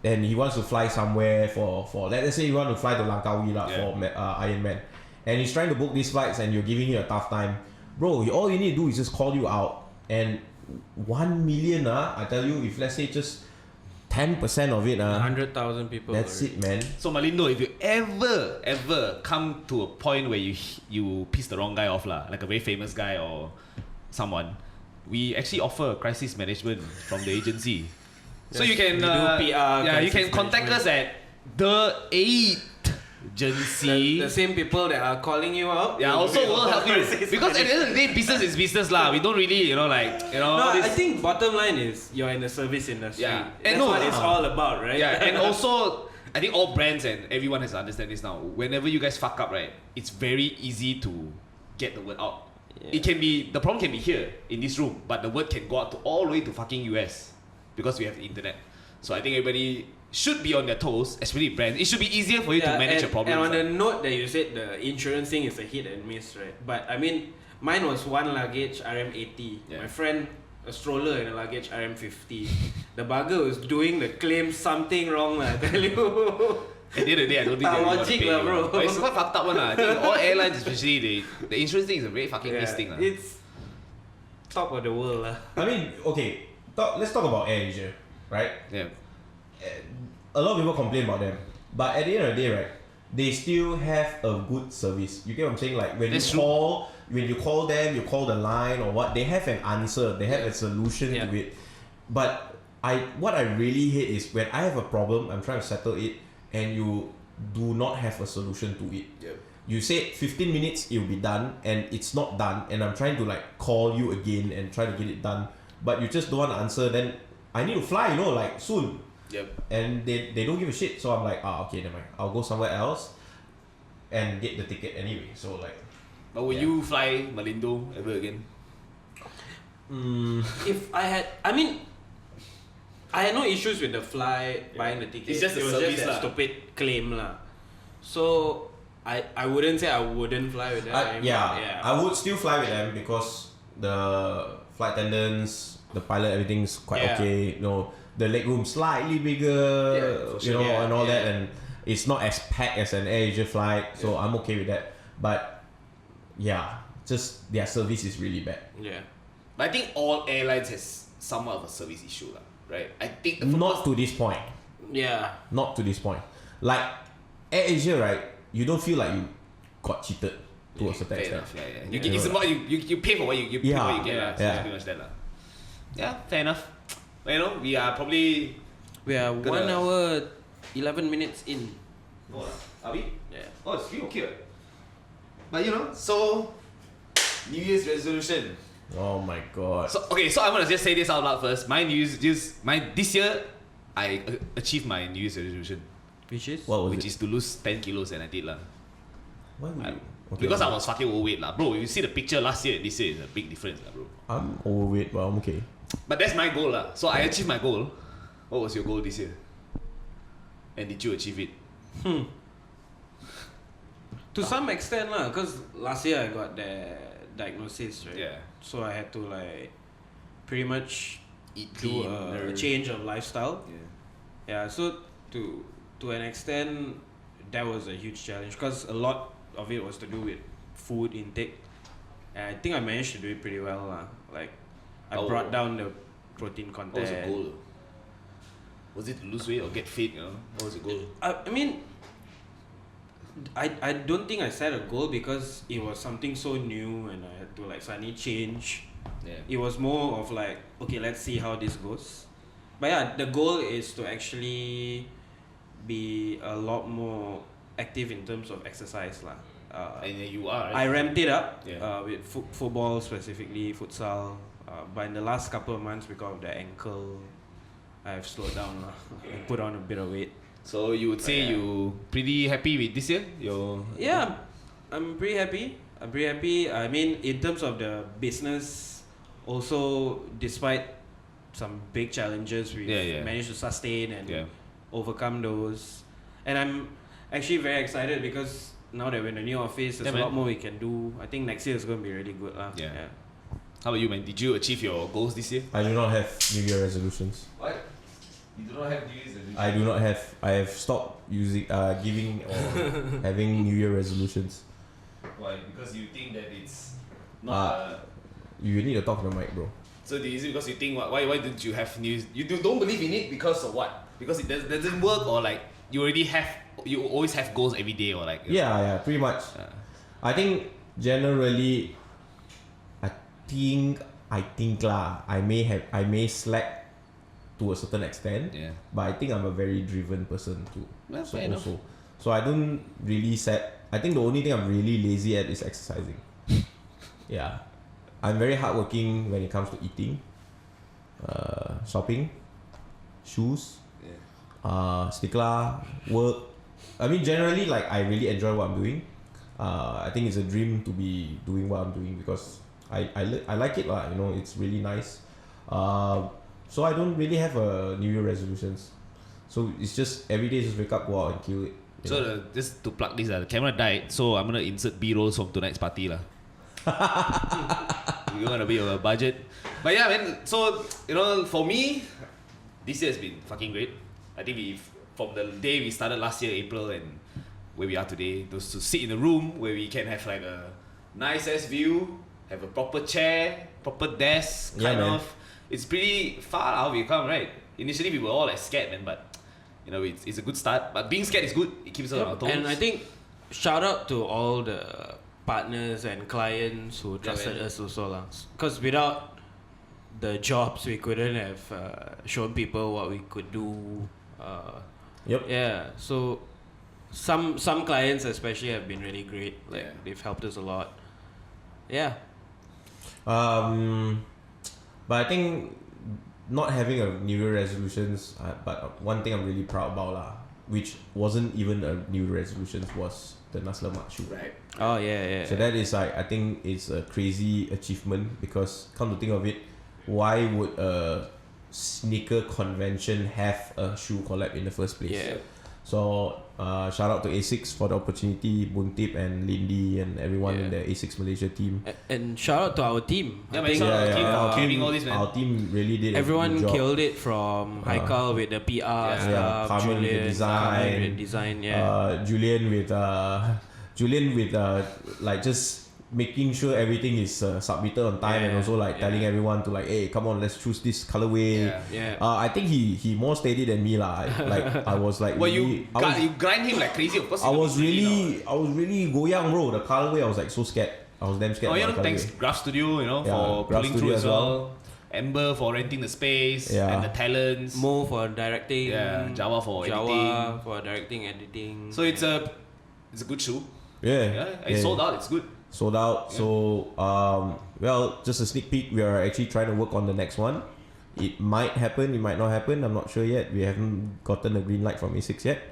And he wants to fly somewhere for let's say you want to fly to Langkawi for Iron Man, and he's trying to book these flights and you're giving him a tough time, bro. All you need to do is just call you out, and 1 million I tell you, if let's say just 10% of it 100,000 people. that's already. it, man. So Malindo, if you ever come to a point where you piss the wrong guy off lah, like a very famous guy or someone, we actually offer crisis management from the agency. So you can we do PR, you crisis can contact us management. at the agency. The same people that are calling you out. Also will help you, crisis because at the end of the day, business is business lah. We don't really No, I this- think bottom line is you're in the service industry. Yeah. That's And no, what it's all about, right? Yeah, and also I think all brands and everyone has to understand this now. Whenever you guys fuck up, right, it's very easy to get the word out. Yeah. The problem can be here in this room, but the word can go out to all the way to fucking US because we have the internet. So I think everybody should be on their toes, especially brands. It should be easier for you to manage your problems. And on the note that you said the insurance thing is a hit and miss, right? But I mean, mine was one luggage RM80. Yeah. My friend, a stroller and a luggage RM50. The bugger was doing the claim something wrong, I tell you. At the end of the day, I don't think Tak they want to logic pay lah, you. bro. But it's quite fucked up one lah. I think all airlines, especially the insurance thing is a very fucking miss thing lah. It's top of the world lah. I mean, okay, let's talk about Air Asia, right? Yeah. A lot of people complain about them, but at the end of the day, right, they still have a good service. You get what I'm saying? Like when That's you call them, you call the line or what, they have an answer, they have a solution to it. But what I really hate is when I have a problem, I'm trying to settle it, and you do not have a solution to it. Yep. You say 15 minutes it will be done, and it's not done, and I'm trying to like call you again and try to get it done, but you just don't want to answer. Then I need to fly, like soon. Yep. And they don't give a shit, so I'm like, okay, never mind, I'll go somewhere else and get the ticket anyway. So like, But will you fly Malindo ever again? If I had no issues with the flight, buying the ticket. It's just it a was service just that lah. stupid claim lah. So I wouldn't say I wouldn't fly with them. I would still fly with them because the flight attendants, the pilot, everything's quite okay. The leg room slightly bigger, for sure. and all that, and it's not as packed as an Air Asia flight, so I'm okay with that. But just their service is really bad. Yeah. But I think all airlines has somewhat of a service issue lah, right? I think Not to this point. Yeah. Not to this point. Like Air Asia, right? You don't feel like you got cheated to a certain fair extent. enough. Yeah. You get, it's about you pay for what you pay for what you get lah. So Yeah. it's pretty much that lah. Yeah, fair enough. But, we are probably We are Gonna- 1 hour 11 minutes in. Are we? Yeah. Oh, it's pretty okay. But so New Year's resolution. Oh my god. So I'm gonna just say this out loud first. My this year, I achieved my New Year's resolution, Which is? What was which it? is to lose 10 kilos, and I did lah. Why would you? Okay, Because I was fucking overweight lah, bro. You see the picture last year and this year is a big difference lah, bro. I'm overweight, but I'm okay. But that's my goal lah. So I achieved my goal. What was your goal this year? And did you achieve it? To some extent lah, because last year I got the diagnosis, right? Yeah. So I had to pretty much Eat do clean, a change of lifestyle. Yeah. Yeah, so to an extent, that was a huge challenge because a lot of it was to do with food intake. And I think I managed to do it pretty well lah. Like, I brought down the protein What content. was your goal? Was it to lose weight or get fit? What was your goal? I mean, I don't think I set a goal because it was something so new and I had to suddenly change Yeah. It was more of like, okay, let's see how this goes. But yeah, the goal is to actually be a lot more active in terms of exercise lah. And you are, I right? ramped it up Yeah. with football, specifically futsal. But in the last couple of months, because of the ankle, I've slowed down lah. And put on a bit of weight. So you would say you pretty happy with this year? Yeah, I'm pretty happy. I mean, in terms of the business, also despite some big challenges, we've managed to sustain and overcome those. And I'm actually very excited because now that we're in the new office, there's a lot more we can do. I think next year is going to be really good lah. Yeah. How about you, man? Did you achieve your goals this year? I do not have New Year resolutions. What? You do not have New Year's resolutions? I do not have. I have stopped giving or having New Year resolutions. Why? Because you think that it's not. You need to talk to the mic, bro. So is it because you think why don't you have New Year's? You don't believe in it because of what? Because it doesn't work, or like you always have goals every day, or like Yeah, pretty much. I think generally, I think lah. I may slack to a certain extent. Yeah. But I think I'm a very driven person too. Well, So fair also, so I don't really set. I think the only thing I'm really lazy at is exercising. Yeah, I'm very hardworking when it comes to eating, shopping, shoes, stikla, work. I mean, generally, like I really enjoy what I'm doing. I think it's a dream to be doing what I'm doing because I like it lah. You know, it's really nice. So I don't really have a New Year resolutions. So it's just every day just wake up, go out and kill it. So just to plug this, the camera died, so I'm gonna insert B-rolls from tonight's party lah. We're gonna be over budget, but yeah, man. So for me, this year has been fucking great. I think from the day we started last year, April, and where we are today, to sit in a room where we can have like a nice ass view, have a proper chair, proper desk, kind of. It's pretty far how we come, right? Initially we were all like scared, man, but it's a good start. But being scared is good. It keeps us on our toes. And I think shout out to all the partners and clients who trusted us also lah. Because without the jobs, we couldn't have shown people what we could do. Yeah. So some clients especially have been really great. Like they've helped us a lot. Yeah. But I think not having a New Year resolutions, but one thing I'm really proud about lah, which wasn't even a New Year resolutions, was the nasi lemak shoe. Right. Oh yeah. So that is like, I think it's a crazy achievement because come to think of it, why would a sneaker convention have a shoe collab in the first place? Yeah. So shout out to A6 for the opportunity, Buntip and Lindy and everyone in the A6 Malaysia team. And shout out to our team. Yeah, shout out to our team for carrying all this, man. Our team really did Everyone a good job. killed it, from Haikal with the PR stuff, Carmen with the design, Julian with like just making sure everything is submitted on time, and also like telling everyone to like, hey, come on, let's choose this colorway. I think he more steady than me lah. Like I was like, well, you grind him like crazy, of course. I was really goyang, bro. The colorway, I was like so scared. I was damn scared. Thanks Graph Studio, for pulling through as well. Amber for renting the space and the talents. Mo for directing. Java for editing. So it's a good shoe. It's sold out. It's good. Sold out. So well, just a sneak peek. We are actually trying to work on the next one. It might happen. It might not happen. I'm not sure yet. We haven't gotten a green light from A6 yet.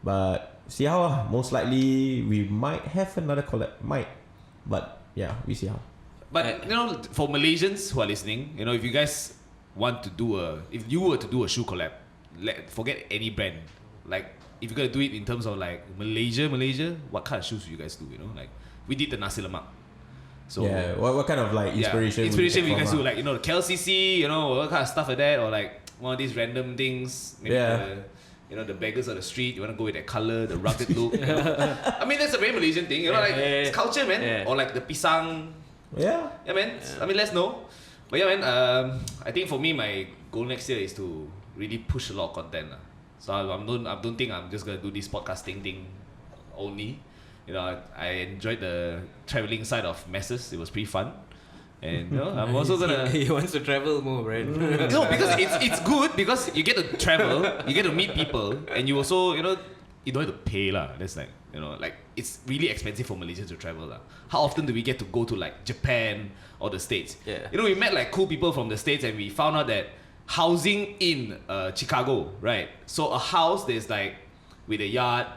But see how. Most likely we might have another collab. But yeah, we see how. But for Malaysians who are listening, if you guys want to if you were to do a shoe collab, forget any brand. Like if you're gonna do it in terms of like Malaysia, what kind of shoes do you guys do? Like we did the nasi lemak. So what kind of like inspiration? Inspiration you guys do, like the KLCC, what kind of stuff like that, or like one of these random things. Maybe the beggars of the street. You wanna go with that color, the rugged look. I mean that's a very Malaysian thing. It's culture, man. Or like the pisang. Yeah, man. I mean, let's know. But yeah, man. I think for me, my goal next year is to really push a lot of content. So I don't think I'm just gonna do this podcasting thing only. I enjoyed the traveling side of messes. It was pretty fun. And I'm also gonna. He wants to travel more, right? No, because it's good because you get to travel, you get to meet people, and you also you don't have to pay lah. That's like like it's really expensive for Malaysians to travel lah. How often do we get to go to like Japan or the States? Yeah. We met like cool people from the States, and we found out that housing in Chicago, right? So a house there's like with a yard,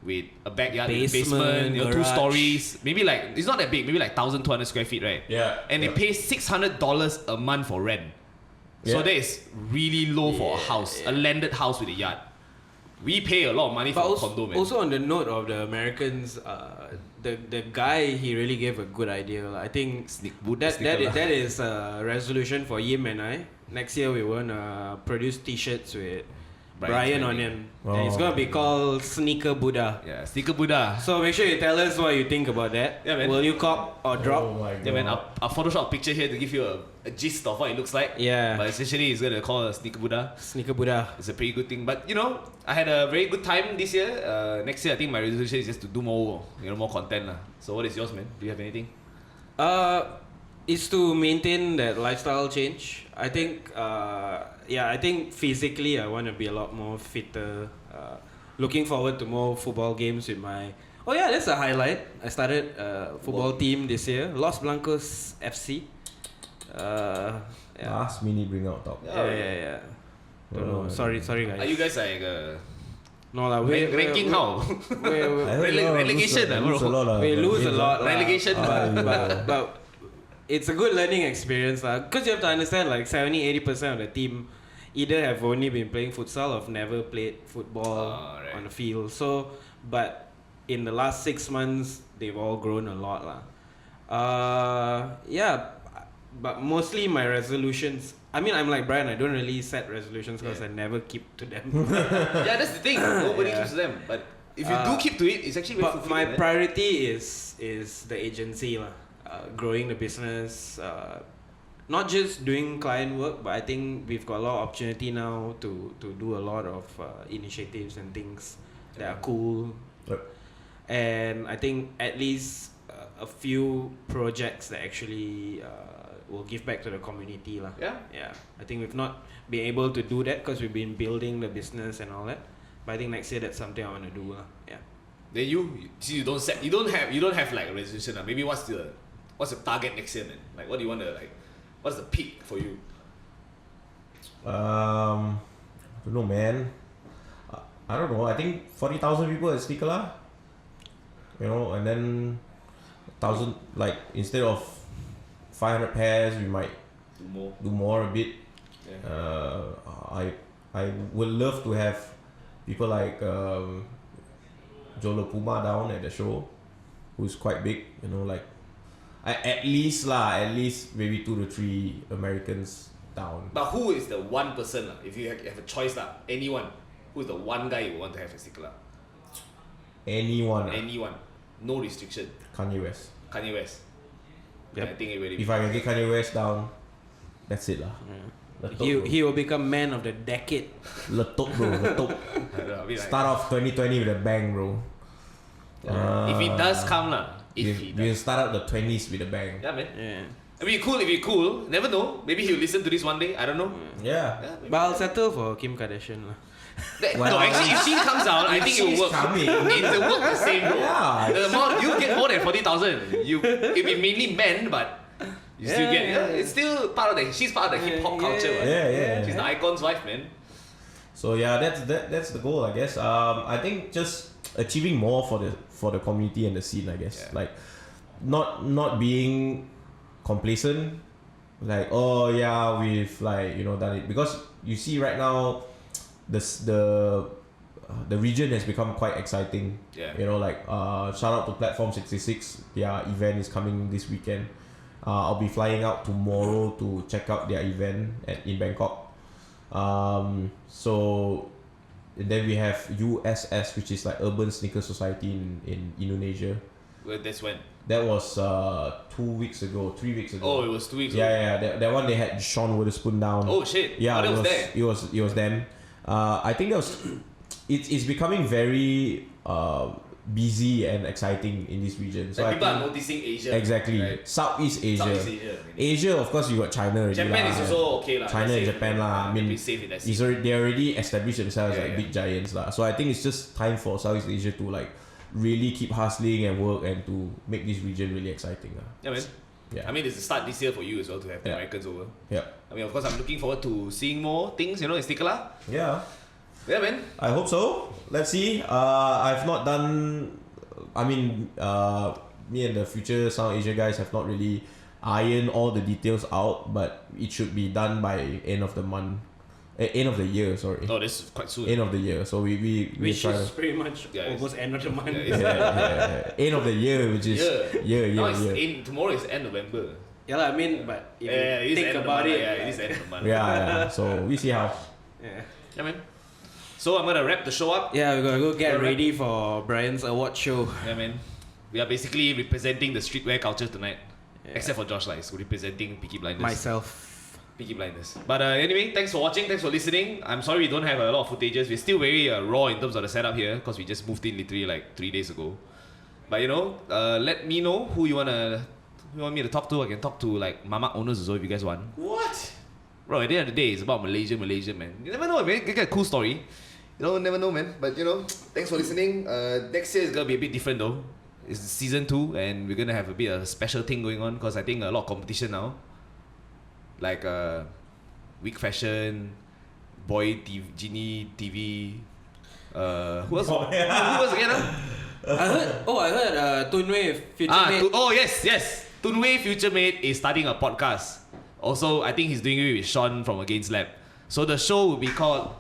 with a backyard, basement, 2 garage. stories, maybe like it's not that big, maybe like 1,200 square feet, right? Yeah. And they pay $600 a month for rent. So Yeah. that is really low for a house, a landed house with a yard. We pay a lot of money for But a condo, man. also on the note of the Americans, the guy, he really gave a good idea. I think that is a resolution for Yim and I. Next year we want to produce T-shirts with Brian on them. And it's going to be called Sneaker Buddha. Yeah, Sneaker Buddha. So make sure you tell us what you think about that. Yeah, man. Will you cop or drop? Oh my god. Yeah, man, I'll Photoshop a picture here to give you a gist of what it looks like. Yeah. But essentially, it's going to call it Sneaker Buddha. Sneaker Buddha. It's a pretty good thing. But, I had a very good time this year. Next year, I think my resolution is just to do more content lah. So what is yours, man? Do you have anything? Is to maintain that lifestyle change. I think, I think physically I want to be a lot more fitter. Looking forward to more football games with my. Oh yeah, that's a highlight. I started a football team this year, Los Blancos FC. Yeah. Last minute bring out top. Yeah. Don't know. Sorry guys. Are you guys like No lah. ranking how? Relegation, bro. We lose a lot. Relegation. But it's a good learning experience because you have to understand like 70-80% of the team either have only been playing futsal or have never played football on the field. So, but in the last 6 months, they've all grown a lot but mostly my resolutions. I mean, I'm like Brian. I don't really set resolutions because I never keep to them. Yeah, that's the thing. Nobody keeps to them. But if you do keep to it, it's actually very But my fulfilling, priority is the agency growing the business, not just doing client work, but I think we've got a lot of opportunity now to do a lot of initiatives and things that are cool. Yep. And I think at least a few projects that actually will give back to the community lah. Yeah. I think we've not been able to do that because we've been building the business and all that. But I think next year that's something I want to do lah. Yeah. Then you don't have like a resolution. Maybe what's the target next year, man? Like what do you want to like? What's the peak for you? I don't know, man. I don't know. I think 40,000 people at Stikala. And then 1,000. Like instead of 500 pairs, we might do more a bit. Yeah. I would love to have people like Jolo Puma down at the show, who's quite big. Like. At least maybe 2 to 3 Americans down. But who is the one person if you have a choice anyone, who's the one guy you want to have at Stikala? Anyone. No restriction. Kanye West. Yep. I think it really. If I can get Kanye West down, that's it lah. He will become man of the decade. Letup bro, letup. Start off 2020 with a bang, bro. If it does come we'll start out the 20s with a bang. Yeah, man. Yeah. I mean, it'd be cool. Never know. Maybe he'll listen to this one day. I don't know. Yeah. But I'll settle for Kim Kardashian lah. No, actually, if she comes out, I think it will work. It will work the same, bro. Yeah. The amount you get more than 40,000. It'll be mainly men, but you still get. It's still part of she's part of the hip hop culture. Yeah. She's the icon's wife, man. So yeah, that's the goal, I guess. I think just achieving more for the community and the scene, I guess. Yeah. Like not being complacent. Like we've done it, because you see right now the region has become quite exciting. Yeah. Shout out to Platform 66. Their event is coming this weekend. I'll be flying out tomorrow to check out their event in Bangkok. So then we have USS, which is like Urban Sneaker Society in Indonesia. Well, that's when. That was 3 weeks ago. Oh, it was 2 weeks ago. Yeah. That one they had Sean Witherspoon down. Oh shit. Yeah, that was there. It was them. I think that was. It's becoming very busy and exciting in this region. So Like people I are think noticing Asia. exactly Right? Southeast Asia. Southeast Asia. Asia, of course, you got China already. Japan lah. is also okay lah. China and Japan lah. I mean, be safe in that it's already, they already established themselves Yeah, like yeah. big giants lah. So I think it's just time for Southeast Asia to like really keep hustling and work and to make this region really exciting lah. Yeah, man. Yeah. I mean, it's a start this year for you as well to have the Yeah. Americans over. Yeah. I mean, of course, I'm looking forward to seeing more things, in Stikala. Yeah. Yeah, man. I hope so. Let's see. I've not done. I mean, me and the future South Asia guys have not really ironed all the details out, but it should be done by end of the month, end of the year. Sorry, Oh, this is quite soon. end of the year. So we Which try. is pretty much Yeah, it's- almost end of the month. Yeah, Yeah. End of the year, which is Now year. it's tomorrow is end November. Yeah, lah, I mean, but if Yeah, it you is think end of the about month. it, Yeah, it is end of the month. Yeah. So we see how. yeah. Yeah, man. So I'm gonna wrap the show up. Yeah, we're gonna go get Alright. ready for Brian's award show. Yeah, man. We are basically representing the streetwear culture tonight. Yeah. Except for Josh Lice, who's representing Peaky Blinders. Myself. Peaky Blinders. But anyway, thanks for watching, thanks for listening. I'm sorry we don't have a lot of footages. We're still very raw in terms of the setup here because we just moved in literally like 3 days ago. But let me know who you want me to talk to. I can talk to like mama owners as well if you guys want. What? Bro, at the end of the day, it's about Malaysia, man. You never know, man. You can get a cool story. Never know, man. But thanks for listening. Next year is gonna be a bit different though. It's season 2 and we're gonna have a bit of a special thing going on because I think a lot of competition now. Like week fashion, boy TV, Genie TV. Who else? Who else again? I heard Tunway Future Mate. Yes. Tunway Future Mate is starting a podcast. Also, I think he's doing it with Sean from Against Lab. So the show will be called.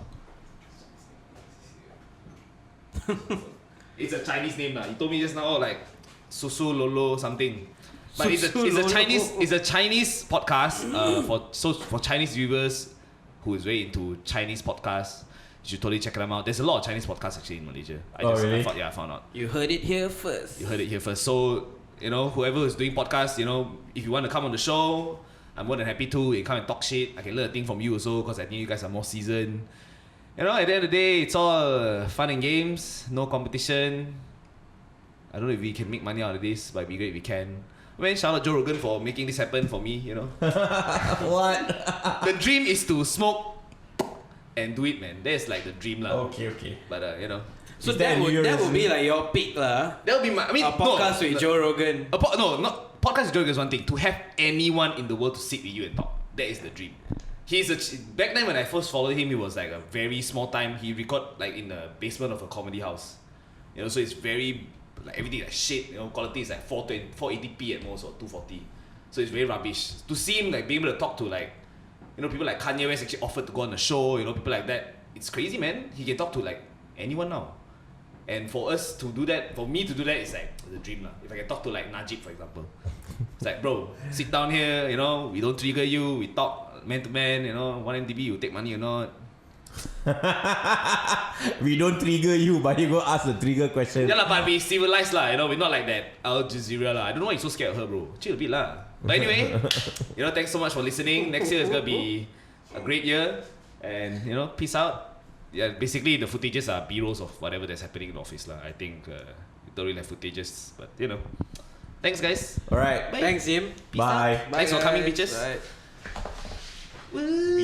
It's a Chinese name lah. He told me just now like Susu Lolo something. But it's a Chinese podcast for Chinese viewers who is very into Chinese podcasts. You should totally check them out. There's a lot of Chinese podcasts actually in Malaysia. Really? I found out. You heard it here first. You heard it here first. So, whoever is doing podcasts, if you want to come on the show, I'm more than happy to. You come and talk shit. I can learn a thing from you also because I think you guys are more seasoned. At the end of the day, it's all fun and games, no competition. I don't know if we can make money out of this, but it'd be great if we can. I mean, shout out Joe Rogan for making this happen for me, What? The dream is to smoke and do it, man. That's like the dream lah. Okay. But So Is that that New Year's would be resolution? like your peak lah. that would be my. I mean, A podcast with Joe Rogan. Not podcast with Joe Rogan is one thing. To have anyone in the world to sit with you and talk, that is the dream. Back then when I first followed him, it was like a very small time. He record like in the basement of a comedy house. So it's very like everything like shit. Quality is like 480p at most or 240. So it's very rubbish. To see him like being able to talk to like people like Kanye West actually offered to go on the show. People like that. It's crazy, man. He can talk to like anyone now. And for us to do that, for me to do that, is like the dream lah. If I can talk to like Najib, for example, it's like, bro, sit down here. We don't trigger you. We talk man to man. 1MDB, you take money or not. We don't trigger you, but you go ask the trigger question. Yeah lah, but we civilized lah. We're not like that Al Jazeera lah. I don't know why you're so scared of her, bro. Chill a bit lah. But anyway, thanks so much for listening. Next year is gonna be a great year, and peace out. Yeah, basically the footages are B-rolls of whatever that's happening in the office lah. I think we don't really have footages, but thanks guys. All right. Bye. Thanks, Jim. Peace Bye. out. Thanks for coming, guys. bitches. Bye. Woo.